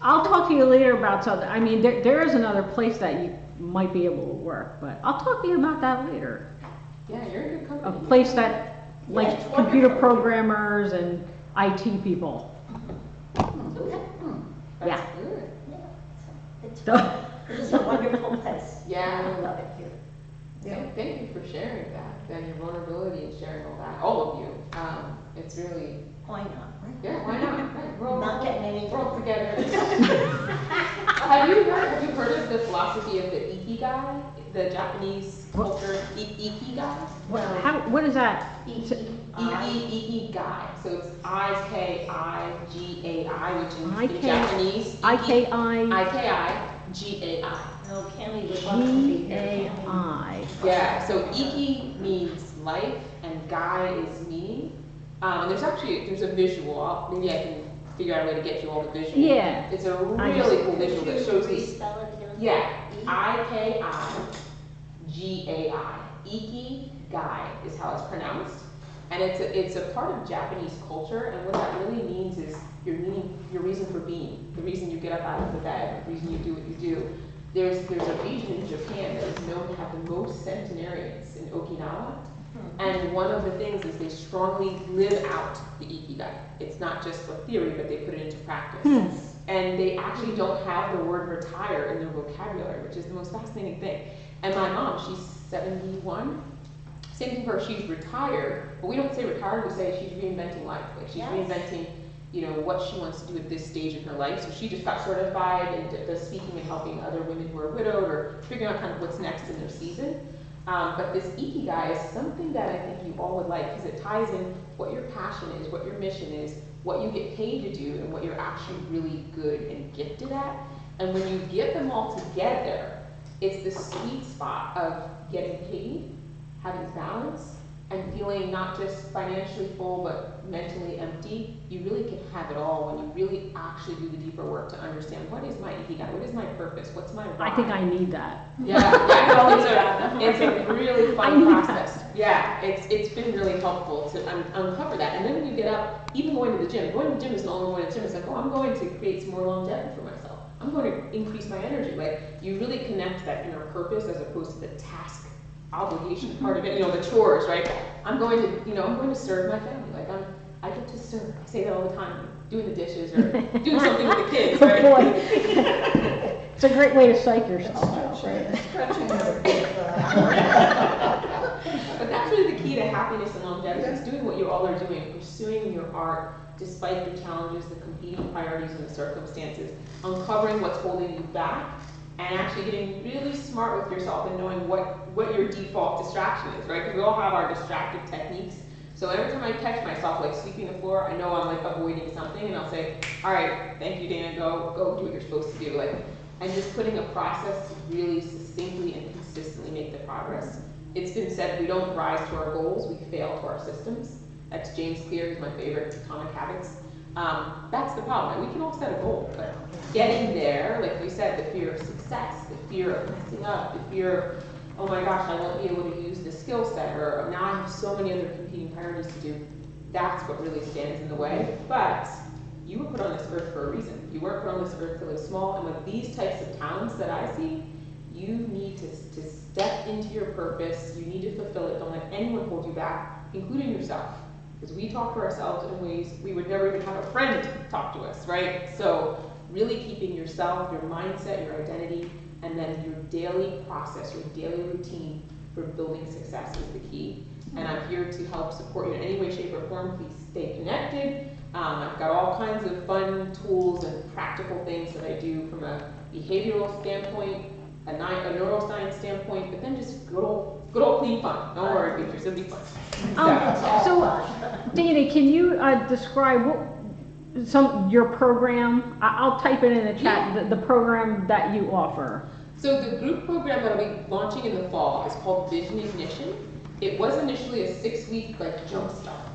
I'll talk to you later about something. I mean, there is another place that you might be able to work, but I'll talk to you about that later. Yeah, you're in good A company. place that, like, Yeah, it's computer wonderful. programmers and IT people. That's Yeah. good. it's fun. It's a wonderful place. Yeah. I love it here. Thank you for sharing that and your vulnerability and sharing all of you. It's really, Why not, right? yeah, why not? Right, we're all, Not getting any. we're all together. Have you heard of the philosophy of the ikigai, the Japanese culture ikigai? What is that? Ikigai. So it's Ikigai, which in Japanese, Ikigai. No, Cammy would love to be here. G-A-I. Yeah, so iki means life and gai is meaning. And there's a visual. Maybe I can figure out a way to get you all the visual. Yeah. It's a really cool visual that shows these. Spell it again? Yeah, Ikigai. Ikigai is how it's pronounced. And it's a part of Japanese culture, and what that really means is your reason for being, the reason you get up out of the bed, the reason you do what you do. There's a region in Japan that is known to have the most centenarians in Okinawa, and one of the things is they strongly live out the ikigai. It's not just a theory, but they put it into practice. And they actually don't have the word retire in their vocabulary, which is the most fascinating thing. And my mom, she's 71. Same thing for her, she's retired, but we don't say retired, we say she's reinventing life. Like she's reinventing, what she wants to do at this stage in her life. So she just got certified and does speaking and helping other women who are widowed or figuring out kind of what's next in their season. But this ikigai is something that I think you all would like because it ties in what your passion is, what your mission is, what you get paid to do, and what you're actually really good and gifted at. And when you get them all together, it's the sweet spot of getting paid, having balance, and feeling not just financially full but mentally empty. You really can have it all when you really actually do the deeper work to understand what is my ikigai, what is my purpose, what's my why. I think I need that. It's a really fun process. Yeah, it's been really helpful to uncover that. And then when you get up, even going to the gym is no longer going to the gym. It's like, oh, I'm going to create some more longevity for myself. I'm going to increase my energy. Like, you really connect that inner purpose as opposed to the task obligation part of it, the chores, right? I'm going to serve my family. Like I get to serve. I say that all the time, doing the dishes or doing something with the kids, right? Boy. It's a great way to psych yourself out, right? But that's really the key to happiness and longevity is doing what you all are doing. You're of art, despite the challenges, the competing priorities, and the circumstances, uncovering what's holding you back, and actually getting really smart with yourself and knowing what your default distraction is, right? Because we all have our distractive techniques. So every time I catch myself like sweeping the floor, I know I'm like avoiding something, and I'll say, all right, thank you, Dana, go do what you're supposed to do. Like, and just putting a process to really succinctly and consistently make the progress. It's been said we don't rise to our goals, we fail to our systems. That's James Clear, who's my favorite, Atomic Habits. That's the problem. We can all set a goal, but getting there, like you said, the fear of success, the fear of messing up, the fear of, oh my gosh, I won't be able to use the skill set, or now I have so many other competing priorities to do. That's what really stands in the way. But you were put on this earth for a reason. You weren't put on this earth to live small, and with these types of talents that I see, you need to step into your purpose. You need to fulfill it. Don't let anyone hold you back, including yourself. Because we talk to ourselves in ways we would never even have a friend talk to us, right? So really keeping yourself, your mindset, your identity, and then your daily process, your daily routine for building success is the key. And I'm here to help support you in any way, shape, or form. Please stay connected. I've got all kinds of fun tools and practical things that I do from a behavioral standpoint, a neuroscience standpoint, but then just good old clean fun. Don't worry, features, it'll be fun. So, Dana, can you describe your program? I'll type it in the chat, Yeah. the program that you offer. So the group program that I'll be launching in the fall is called Vision Ignition. It was initially a 6-week like jump start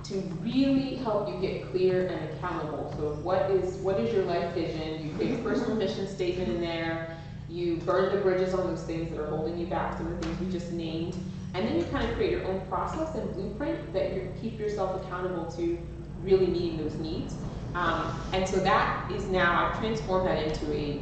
to really help you get clear and accountable. So what is your life vision? You create a personal mission statement in there. You burn the bridges on those things that are holding you back, some of the things we just named. And then you kind of create your own process and blueprint that you keep yourself accountable to really meeting those needs. And so that is now, I've transformed that into a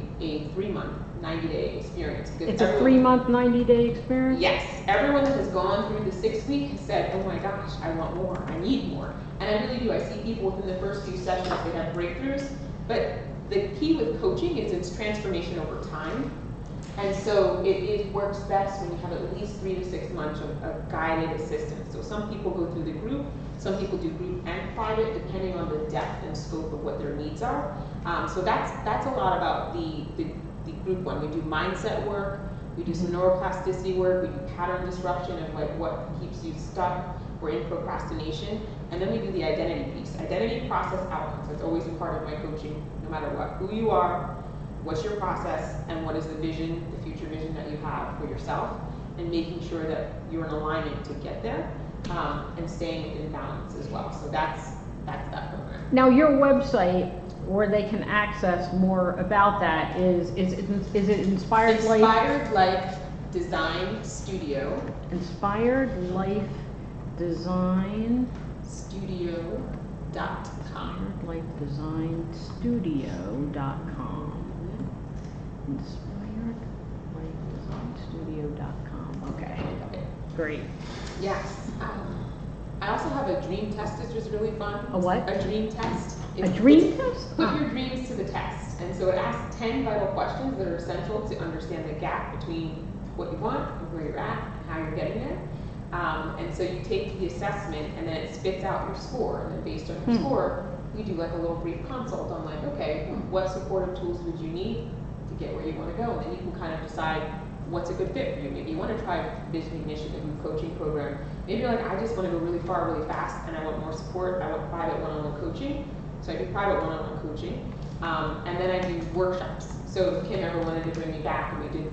3-month, 90-day experience. It's a 3-month, 90-day experience? Yes. Everyone that has gone through the 6-week has said, oh my gosh, I want more, I need more. And I really do. I see people within the first few sessions, they have breakthroughs. But the key with coaching is its transformation over time. And so it works best when you have at least 3 to 6 months of guided assistance. So some people go through the group, some people do group and private, depending on the depth and scope of what their needs are. So that's a lot about the group one. We do mindset work, we do some neuroplasticity work, we do pattern disruption of like what keeps you stuck or in procrastination, and then we do the identity piece. Identity, process, outcomes. That's always a part of my coaching, no matter what. Who you are, what's your process, and what is the vision, the future vision that you have for yourself, and making sure that you're in alignment to get there, and staying in balance as well. So that's that program. Now your website, where they can access more about that, is it Inspired Life? Inspired Life Design Studio. Inspired Life Design Studio.com. InspiredLifeDesignStudio.com. InspiredLifeDesignStudio.com. Okay. Great. Yes. I also have a dream test that's just really fun. A what? A dream test. A dream test? Put your dreams to the test. And so it asks 10 vital questions that are essential to understand the gap between what you want and where you're at and how you're getting there. And so you take the assessment and then it spits out your score. And then based on your score, we do like a little brief consult on like, okay, what supportive tools would you need to get where you want to go? And then you can kind of decide what's a good fit for you. Maybe you want to try Vision Ignition, a group coaching program. Maybe you're like, I just want to go really far, really fast, and I want more support. I want private one-on-one coaching. So I do private one-on-one coaching. And then I do workshops. So if Kim ever wanted to bring me back and we did,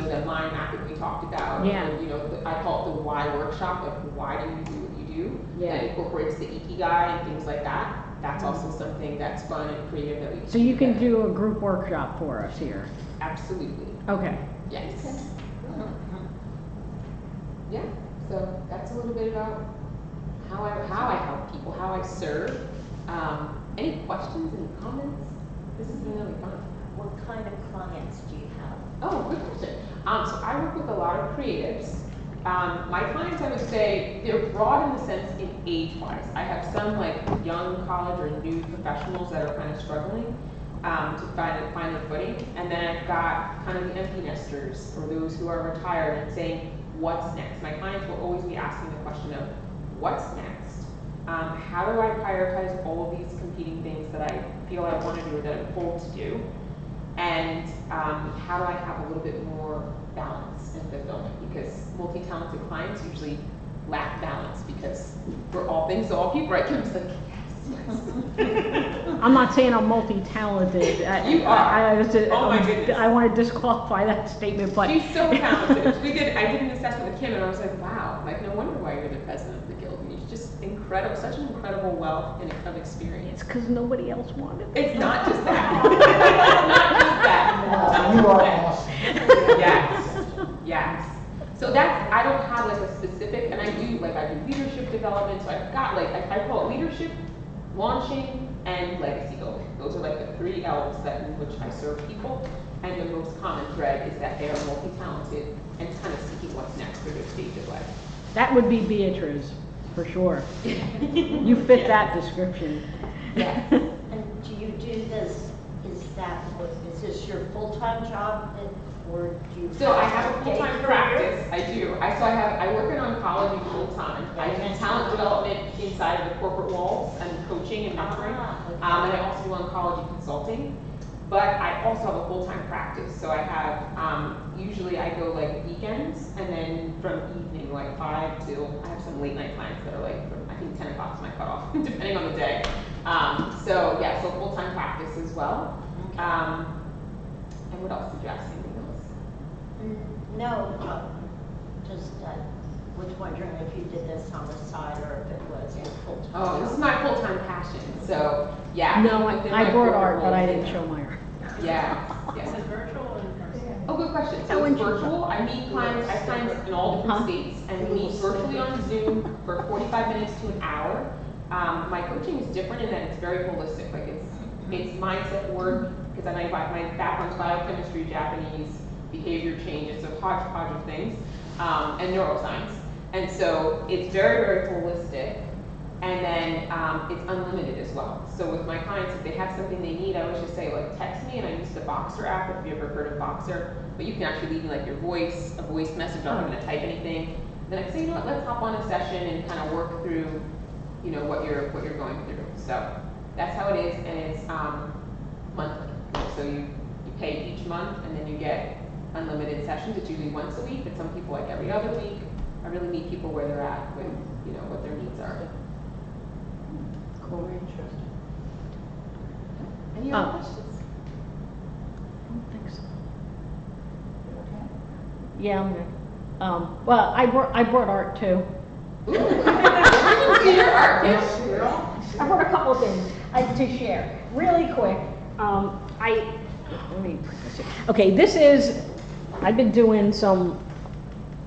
that mind map that we talked about, yeah. or, I call it the why workshop, like why do you do what you do? Yeah. That incorporates the Ikigai and things like that. That's also something that's fun and creative that we can So you can together. do a group workshop for us here. Absolutely. Okay. Yes. Yeah. So that's a little bit about how I help people, how I serve. Any questions, any comments? This has been really fun. What kind of clients do you have? Oh, good question. So I work with a lot of creatives. My clients, I would say, they're broad in the sense in age-wise. I have some like young college or new professionals that are kind of struggling to find their footing. And then I've got kind of the empty nesters, or those who are retired and saying, what's next? My clients will always be asking the question of, what's next? how do I prioritize all of these competing things that I feel I want to do or that I'm told to do? And how do I have a little bit more balance and fulfillment? Because multi-talented clients usually lack balance because we're all things to all people, right? Kim's like, I'm not saying I'm multi-talented. You are. Oh my goodness. I want to disqualify that statement, but. She's so talented. I did an assessment with Kim and I was like, wow, like no wonder why you're the president of the guild. I mean, she's just incredible, such an incredible wealth of experience. It's because nobody else wanted it. It's not just that. It's not just that. You are awesome. Yes, yes. So that's, I don't have like a specific, and I do leadership development, so I've got I call it leadership, launching, and legacy building. Those are like the 3 L's in which I serve people, and the most common thread is that they are multi-talented and kind of seeking what's next for their stage of life. That would be Beatrice, for sure. You fit that description. Yes. And do you do this, is this your full-time job, or do you? So I have a full-time practice. I do. I work in oncology full-time. I do talent development inside of the corporate walls and coaching and mentoring. And I also do oncology consulting. But I also have a full-time practice. So I have, usually I go like weekends and then from evening, like 5 till, I have some late night clients that are like, I think 10 o'clock is my cutoff, depending on the day. So full-time practice as well. And what else did you ask me? No, just was wondering if you did this on the side or if it was your full-time. Oh, this is my full-time passion. So yeah. No, I brought art, but I didn't show my art. Yeah. Is it virtual or in person? Oh, good question. So it's virtual. I meet clients. I have clients in all different states, and we meet virtually on Zoom for 45 minutes to an hour. My coaching is different in that it's very holistic. Like it's mindset work because I know my background's biochemistry, Japanese, behavior change. It's a hodgepodge of things, and neuroscience. And so it's very, very holistic. And then it's unlimited as well. So with my clients, if they have something they need, I always just say, like, text me, and I use the Boxer app, if you ever heard of Boxer. But you can actually leave me like a voice message, I'm not gonna type anything. Then I can say, you know what, let's hop on a session and kind of work through, you know, what you're going through. So that's how it is, and it's monthly. So you pay each month, and then you get unlimited sessions. It's usually once a week, but some people like every other week. I really meet people where they're at with, you know, what their needs are. Cool, very interesting. Any other questions? I don't think so. Okay. Yeah, I'm good. Well, I brought art too. Ooh, see your art, Yes, yes. girl. I brought a couple of things to share. Really quick, let me put this here. Okay, this is, I've been doing some,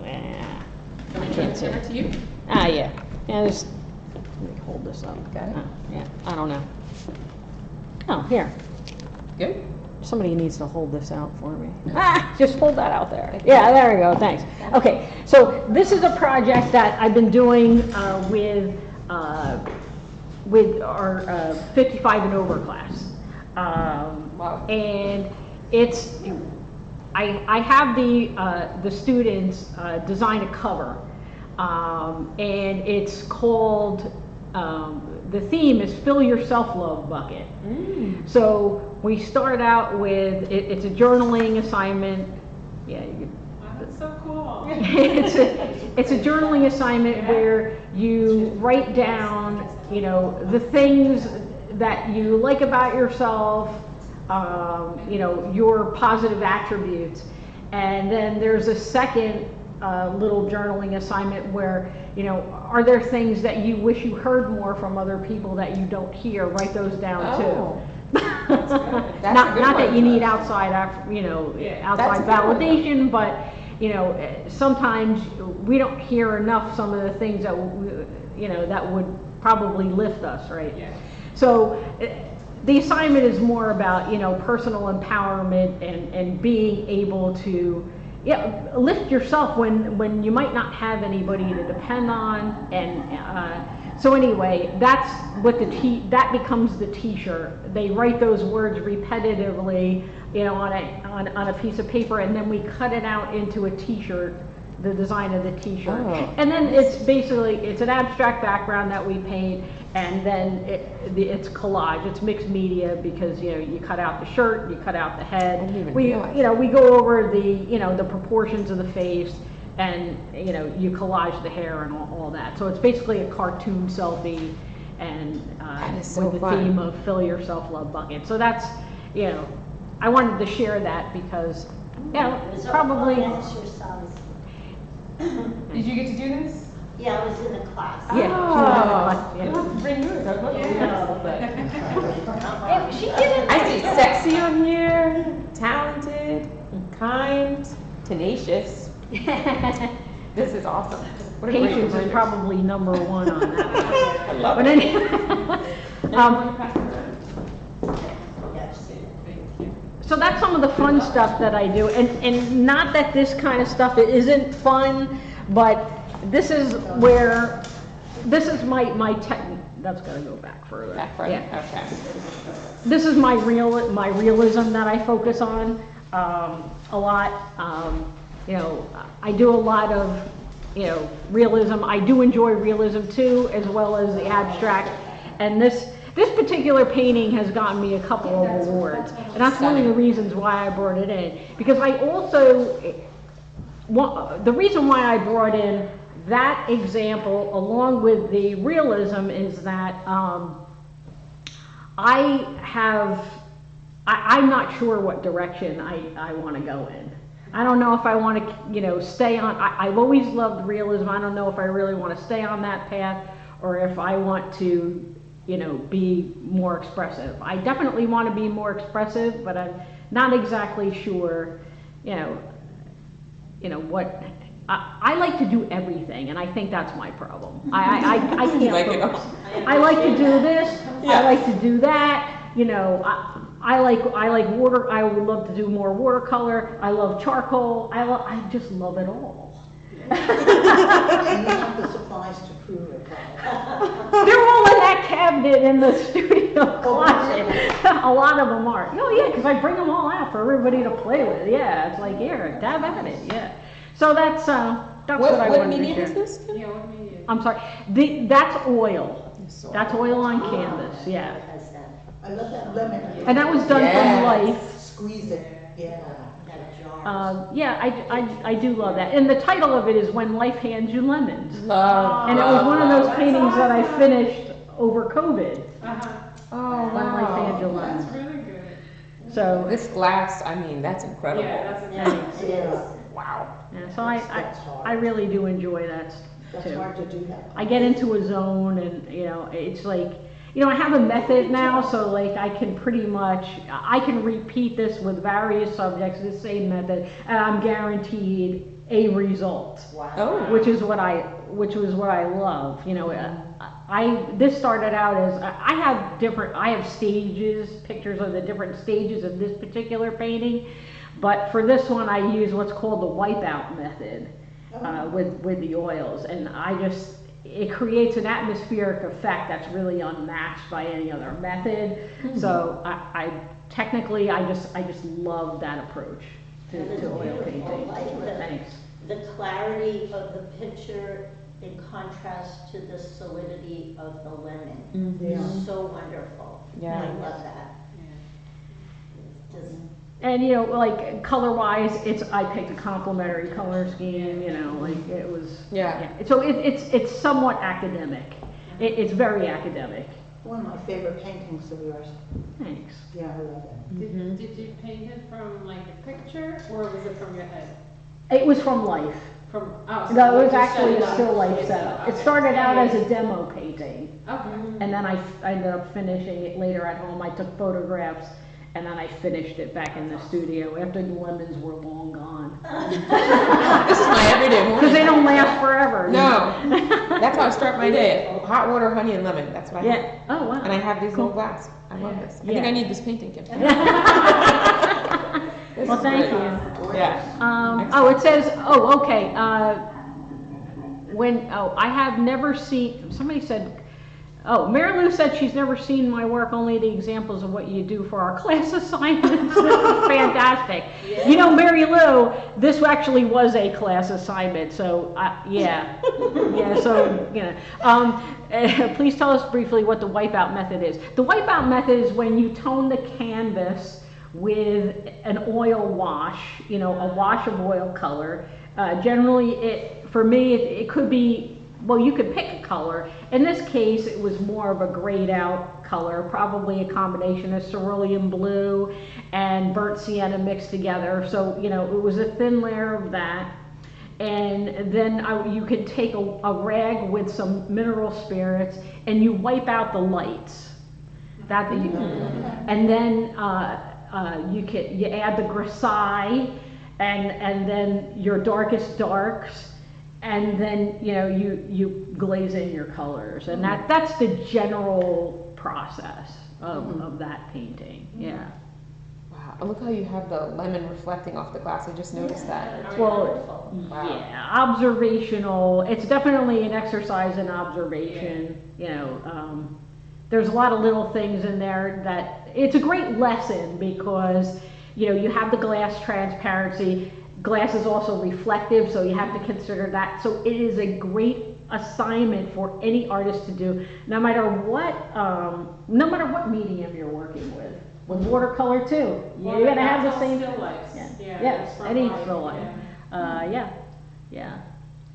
I can't see it. To you? Yeah. Yeah, let me hold this up. Got it? Yeah, I don't know. Oh, here. Good. Somebody needs to hold this out for me. Just hold that out there. Yeah, there we go, thanks. Okay, so this is a project that I've been doing with our 55 and over class. Wow. And it's, I have the students design a cover, and it's called, the theme is Fill Your Self-Love Bucket. So we start out with, it's a journaling assignment. Yeah, Wow, that's so cool. it's a journaling assignment where you write down, you know, the things that you like about yourself, you know, your positive attributes. And then there's a second little journaling assignment where, you know, are there things that you wish you heard more from other people that you don't hear? Write those down too. That's good. That's not a good not that one. you need outside, you know, outside That's a good one. validation, but you know, sometimes we don't hear enough some of the things that you know that would probably lift us, right? Yeah. So the assignment is more about, you know, personal empowerment and being able to lift yourself when you might not have anybody to depend on. And so anyway, that's what that becomes the T-shirt. They write those words repetitively, you know, on a piece of paper, and then we cut it out into a T-shirt the design of the t-shirt. Oh. And then it's basically, it's an abstract background that we paint, and then it's collage, it's mixed media, because, you know, you cut out the shirt, you cut out the head. I didn't even We, realize. you know, we go over the, you know, the proportions of the face, and, you know, you collage the hair and all that. So it's basically a cartoon selfie, and That is so with the fun. theme of fill your self-love bucket. So that's, you know, I wanted to share that because, you know, It was probably, an exercise. Did you get to do this? Yeah, I was in a class. Yeah. Oh, Yeah. you have to bring yours. I'd love to do Yeah. this. She did it. I see sexy on here, talented, kind, tenacious. This is awesome. What a great Patience is reminder. probably number one on that. I love But it. Yes. So that's some of the fun stuff that I do, and not that this kind of stuff isn't fun, but this is where, this is my tech, that's gotta go back further. Back further? Yeah. Okay. This is my realism that I focus on a lot. You know, I do a lot of, you know, realism. I do enjoy realism too, as well as the abstract. And this particular painting has gotten me a couple of awards, and that's one of the reasons why I brought it in. Because I also, the reason why I brought in that example along with the realism is that I'm not sure what direction I want to go in. I don't know if I want to, you know, stay on, I've always loved realism. I don't know if I really want to stay on that path, or if I want to, you know, be more expressive. I definitely want to be more expressive, but I'm not exactly sure, you know what, I like to do everything, and I think that's my problem. I can't Like it focus. all. I like to do this, Yeah. I like to do that, you know, I like water, I would love to do more watercolor, I love charcoal, I just love it all. And you have the supplies to prove it, right? They're all in that cabinet in the studio closet. A lot of them are. Oh yeah, because I bring them all out for everybody to play with. Yeah, it's like, here, dab at it, yeah. So that's what I What wanted to medium share. is this? Yeah, what media? I'm sorry, that's oil. That's oil on canvas, yeah. Has that, I love that lemon. And that was done Yes. from life. Squeeze it, yeah. that jar. Yeah, I do love that. And the title of it is When Life Hands You Lemons. Love. And it was one of those That's paintings that I awesome. finished over COVID. Uh-huh. Oh, When Life Hands You That's Lemons. really good. So, This glass, I mean, that's incredible. Yeah, that's a Yeah, it is. Wow. yeah, so I really do enjoy that That's too. hard to do that. I get into a zone, and, you know, it's like, you know, I have a method now, so like I can pretty much, I can repeat this with various subjects, the same method, and I'm guaranteed a result. Oh. Which was what I love, you know. This started out as, I have stages, pictures of the different stages of this particular painting, but for this one I use what's called the wipeout method with the oils, and it creates an atmospheric effect that's really unmatched by any other method. Mm-hmm. So I technically just love that approach to oil painting. Thanks. The clarity of the picture in contrast to the solidity of the lemon. Yeah. Is so wonderful. Yeah. I love that. Just, And, you know, like color-wise, I picked a complementary color scheme, you know, like it was. Yeah. So it's somewhat academic. It's very academic. One of my favorite paintings of yours. Thanks. Yeah, I love it. Did you paint it from like a picture, or was it from your head? It was from life. From, oh, so No, it like was you actually set a up. still life setup. It started out as a demo painting, Okay. and then I ended up finishing it later at home. I took photographs, and then I finished it back in the studio after the lemons were long gone. This is my everyday morning. Because they don't last forever. you No. know? That's how I start my day. Hot water, honey, and lemon. That's what I have. Yeah. Oh, wow. And I have these Cool. little glass. I love this. I Yeah. think I need this painting, Kim. This Well, is thank great. you. Yeah. It says, okay, I have never seen, somebody said, Oh, Mary Lou said she's never seen my work, only the examples of what you do for our class assignments. This is fantastic. Yeah. You know, Mary Lou, this actually was a class assignment, so yeah. Yeah, so, you know. Please tell us briefly what the wipeout method is. The wipeout method is when you tone the canvas with an oil wash, you know, a wash of oil color. Generally, for me, it could be, well, you could pick a color. In this case, it was more of a grayed out color, probably a combination of cerulean blue and burnt sienna mixed together. So, you know, it was a thin layer of that. And then you could take a rag with some mineral spirits and you wipe out the lights. And then you add the grisaille and then your darkest darks. And then, you know, you glaze in your colors, and that's the general process of that painting. Yeah. Wow, look how you have the lemon reflecting off the glass. I just noticed that. Well, yeah, observational. It's definitely an exercise in observation. You know, there's a lot of little things in there that it's a great lesson because, you know, you have the glass transparency. Glass is also reflective, so you have to consider that. So it is a great assignment for any artist to do, no matter what medium you're working with. With watercolor too, Well, you're gonna have the that's same. all still lifes. Yeah, That's from any life, still life. yeah. Yeah.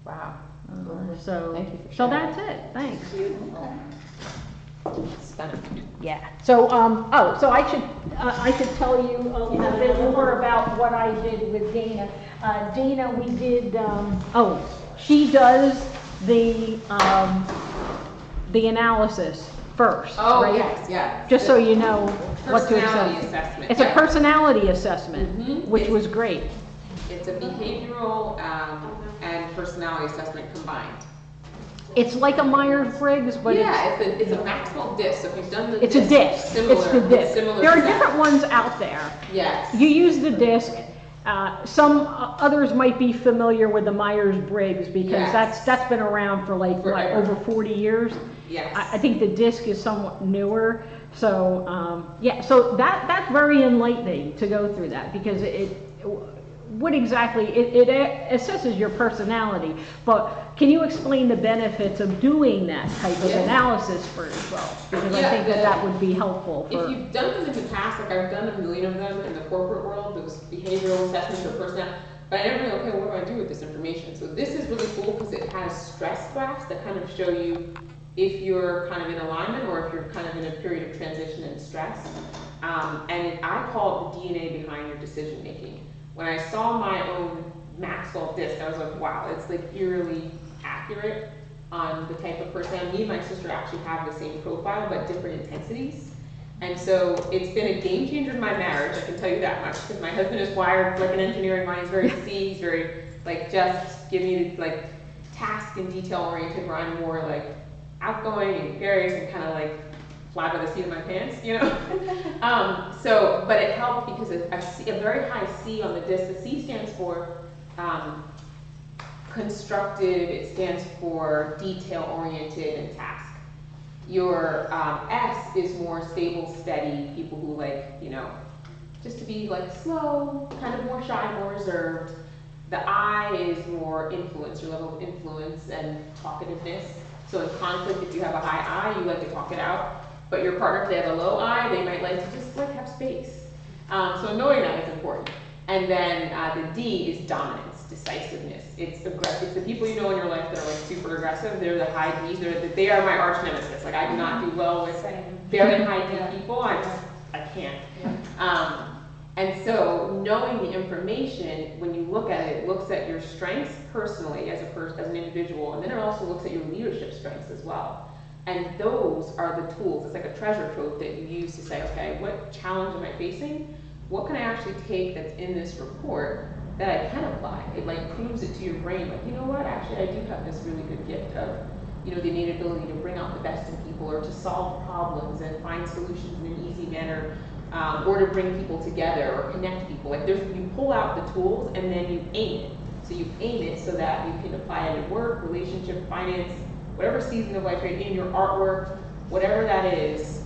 Wow. So Thank you for so sharing. that's it. Thanks. Stunning. Yeah. So so I should tell you a little bit more about what I did with Dana. Dana, we did. She does the analysis first. Oh, right? yes, yeah. Just so you know what to Personality assess. assessment. It's a personality assessment, Mhm. which was great. It's a behavioral and personality assessment combined. It's like a Myers-Briggs, but It's a Maxwell disc. So if you've done the it's a disc. similar, It's the disc. Similar There are to that. different ones out there. Yes. You use the disc. Some others might be familiar with the Myers-Briggs because Yes. that's been around for like what, Forever. over 40 years. Yes. I think the disc is somewhat newer. So so that's very enlightening to go through that because it assesses your personality. But can you explain the benefits of doing that type of Yes. analysis for yourself? Because I Yeah, think that would be helpful for. If you've done them in the past, like I've done a million of them in the corporate world, those behavioral assessments or personality, but I never know, okay, what do I do with this information? So this is really cool because it has stress graphs that kind of show you if you're kind of in alignment or if you're kind of in a period of transition and stress. I call it the DNA behind your decision making. When I saw my own Maxwell disc, I was like, wow, it's like eerily accurate on the type of person. Me and my sister actually have the same profile, but different intensities. And so it's been a game changer in my marriage, I can tell you that much, because my husband is wired like an engineering mind. He's very C, he's very, like, just give me, like, task and detail oriented, where I'm more, like, outgoing and gregarious and kind of, like, fly by the seat of my pants, you know? But it helped because a very high C on the disc. The C stands for constructive, it stands for detail-oriented and task. Your S is more stable, steady, people who like, you know, just to be like slow, kind of more shy, more reserved. The I is more influence, your level of influence and talkativeness. So in conflict, if you have a high I, you like to talk it out. But your partner, if they have a low I, they might like to just like have space. So knowing that is important. And then the D is dominance, decisiveness. It's aggressive. It's the people you know in your life that are like super aggressive. They're the high Ds. They are my arch nemesis. Like I do not do well with very high D people. I can't. And so knowing the information, when you look at it, it looks at your strengths personally as an individual, and then it also looks at your leadership strengths as well. And those are the tools. It's like a treasure trove that you use to say, okay, what challenge am I facing? What can I actually take that's in this report that I can apply? It like proves it to your brain, like, you know what, actually I do have this really good gift of, you know, the innate ability to bring out the best in people or to solve problems and find solutions in an easy manner, or to bring people together or connect people. Like you pull out the tools and then you aim it. So you aim it so that you can apply it at work, relationship, finance, whatever season of life you're in, your artwork, whatever that is,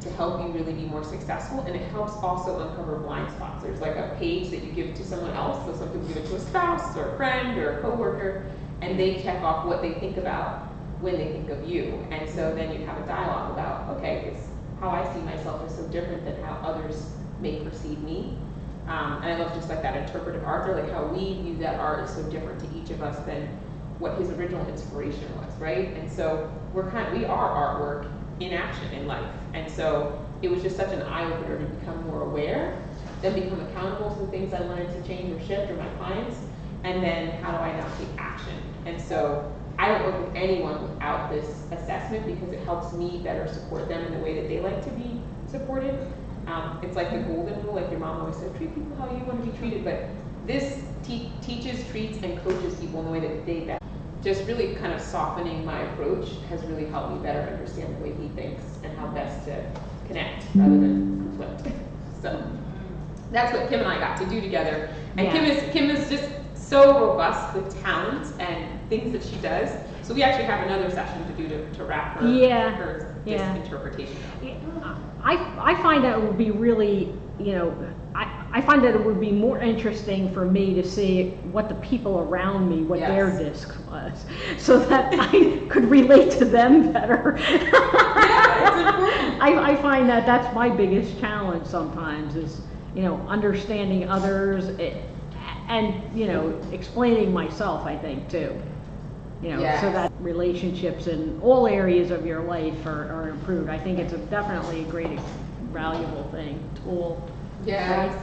to help you really be more successful. And it helps also uncover blind spots. There's like a page that you give to someone else, so some people give it to a spouse or a friend or a coworker, and they check off what they think about when they think of you. And so then you have a dialogue about, okay, it's how I see myself is so different than how others may perceive me. And I love just like that interpretive art there, like how we view that art is so different to each of us than what his original inspiration was, right? And so we are artwork in action in life. And so it was just such an eye-opener to become more aware, then become accountable to the things I wanted to change or shift or my clients, and then how do I now take action? And so I don't work with anyone without this assessment because it helps me better support them in the way that they like to be supported. It's like the golden rule, like your mom always said, treat people how you want to be treated, but this teaches, treats, and coaches people in the way that they best. Just really kind of softening my approach has really helped me better understand the way he thinks and how best to connect rather than conflict. So that's what Kim and I got to do together. And Yeah. Kim is just so robust with talent and things that she does. So we actually have another session to do to wrap her, her interpretation up. I find that it would be really, I find that it would be more interesting for me to see what the people around me, what their disc was, so that I could relate to them better. I find that that's my biggest challenge sometimes is, understanding others and, explaining myself, I think, too. So that relationships in all areas of your life are improved. I think it's definitely a great, valuable tool. Yes,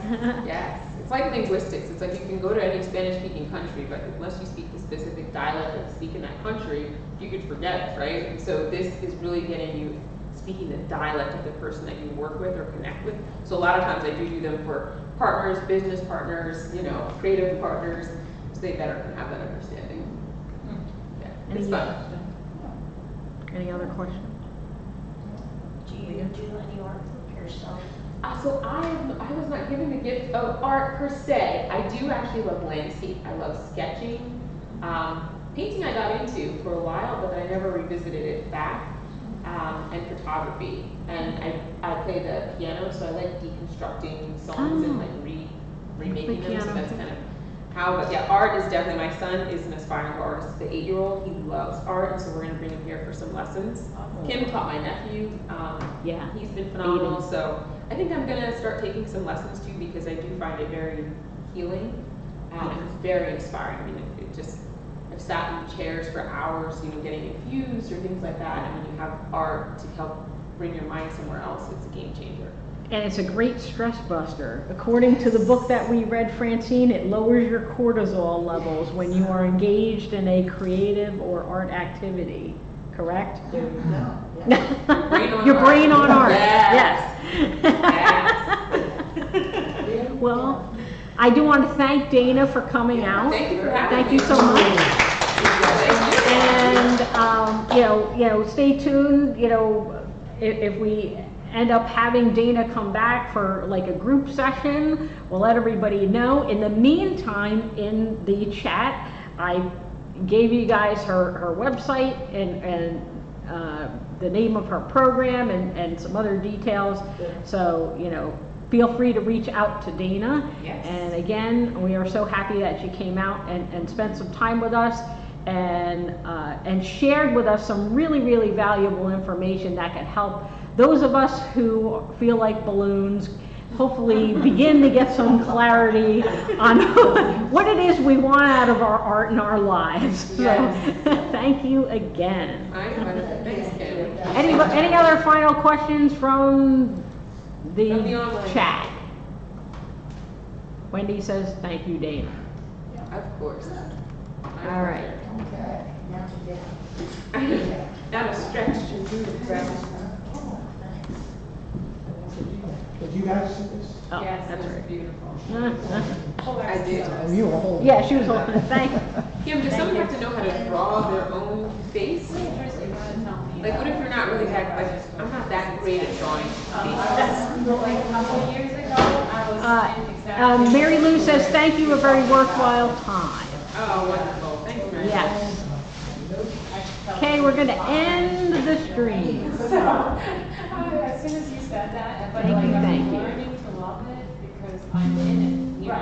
yes. It's like linguistics. It's like you can go to any Spanish-speaking country, but unless you speak the specific dialect that speak in that country, you could forget it, right? And so this is really getting you speaking the dialect of the person that you work with or connect with. So a lot of times I do them for partners, business partners, creative partners, so they better can have that understanding. It's fun. Any other questions? Do you do any art yourself? So I was not given the gift of art per se. I do actually love landscape. I love sketching. Painting I got into for a while, but I never revisited it back. And photography. And I play the piano, so I like deconstructing songs and like remaking them. So that's kind of how, but yeah, art is definitely, my son is an aspiring artist, the 8-year-old, he loves art, and so we're gonna bring him here for some lessons. Kim taught my nephew, he's been phenomenal, so I think I'm gonna start taking some lessons too, because I do find it very healing, and very inspiring. I mean, I've sat in chairs for hours, getting infused or things like that, and when you have art to help bring your mind somewhere else, it's a game changer. And it's a great stress buster. According to the book that we read, Francine, it lowers your cortisol levels when you are engaged in a creative or art activity. Correct? There you go. Your brain on art. Yes. Yes. Well, I do want to thank Dana for coming out. Thank you for having Thank me. you so much. And stay tuned. If we end up having Dana come back for like a group session, we'll let everybody know. In the meantime, in the chat, I gave you guys her website and the name of her program and some other details. So, feel free to reach out to Dana. Yes. And again, we are so happy that she came out and spent some time with us and shared with us some really, really valuable information that can help those of us who feel like balloons hopefully begin to get some clarity on what it is we want out of our art and our lives. Yes. So thank you again. Thanks, Kim. Any other final questions from the online chat? Wendy says thank you, Dana. Of course. All right. Okay, now together. Not a stretch to do the rest. Did you guys see this? Oh, Yes, that's that's right. beautiful. I did. Oh, you were holding. Yeah, she was holding. Thank you. Kim, does someone have to know how to draw their own face? Like, what if you're not really I'm not that great at drawing faces. Like a couple years ago, I was in exactly. Mary Lou says thank you, a very worthwhile time. Oh, wonderful. Thanks, Mary. Yes. Okay, we're gonna end the stream. So, as soon as you said that, I felt Thank like you, I'm thank you. learning to love it because I'm in it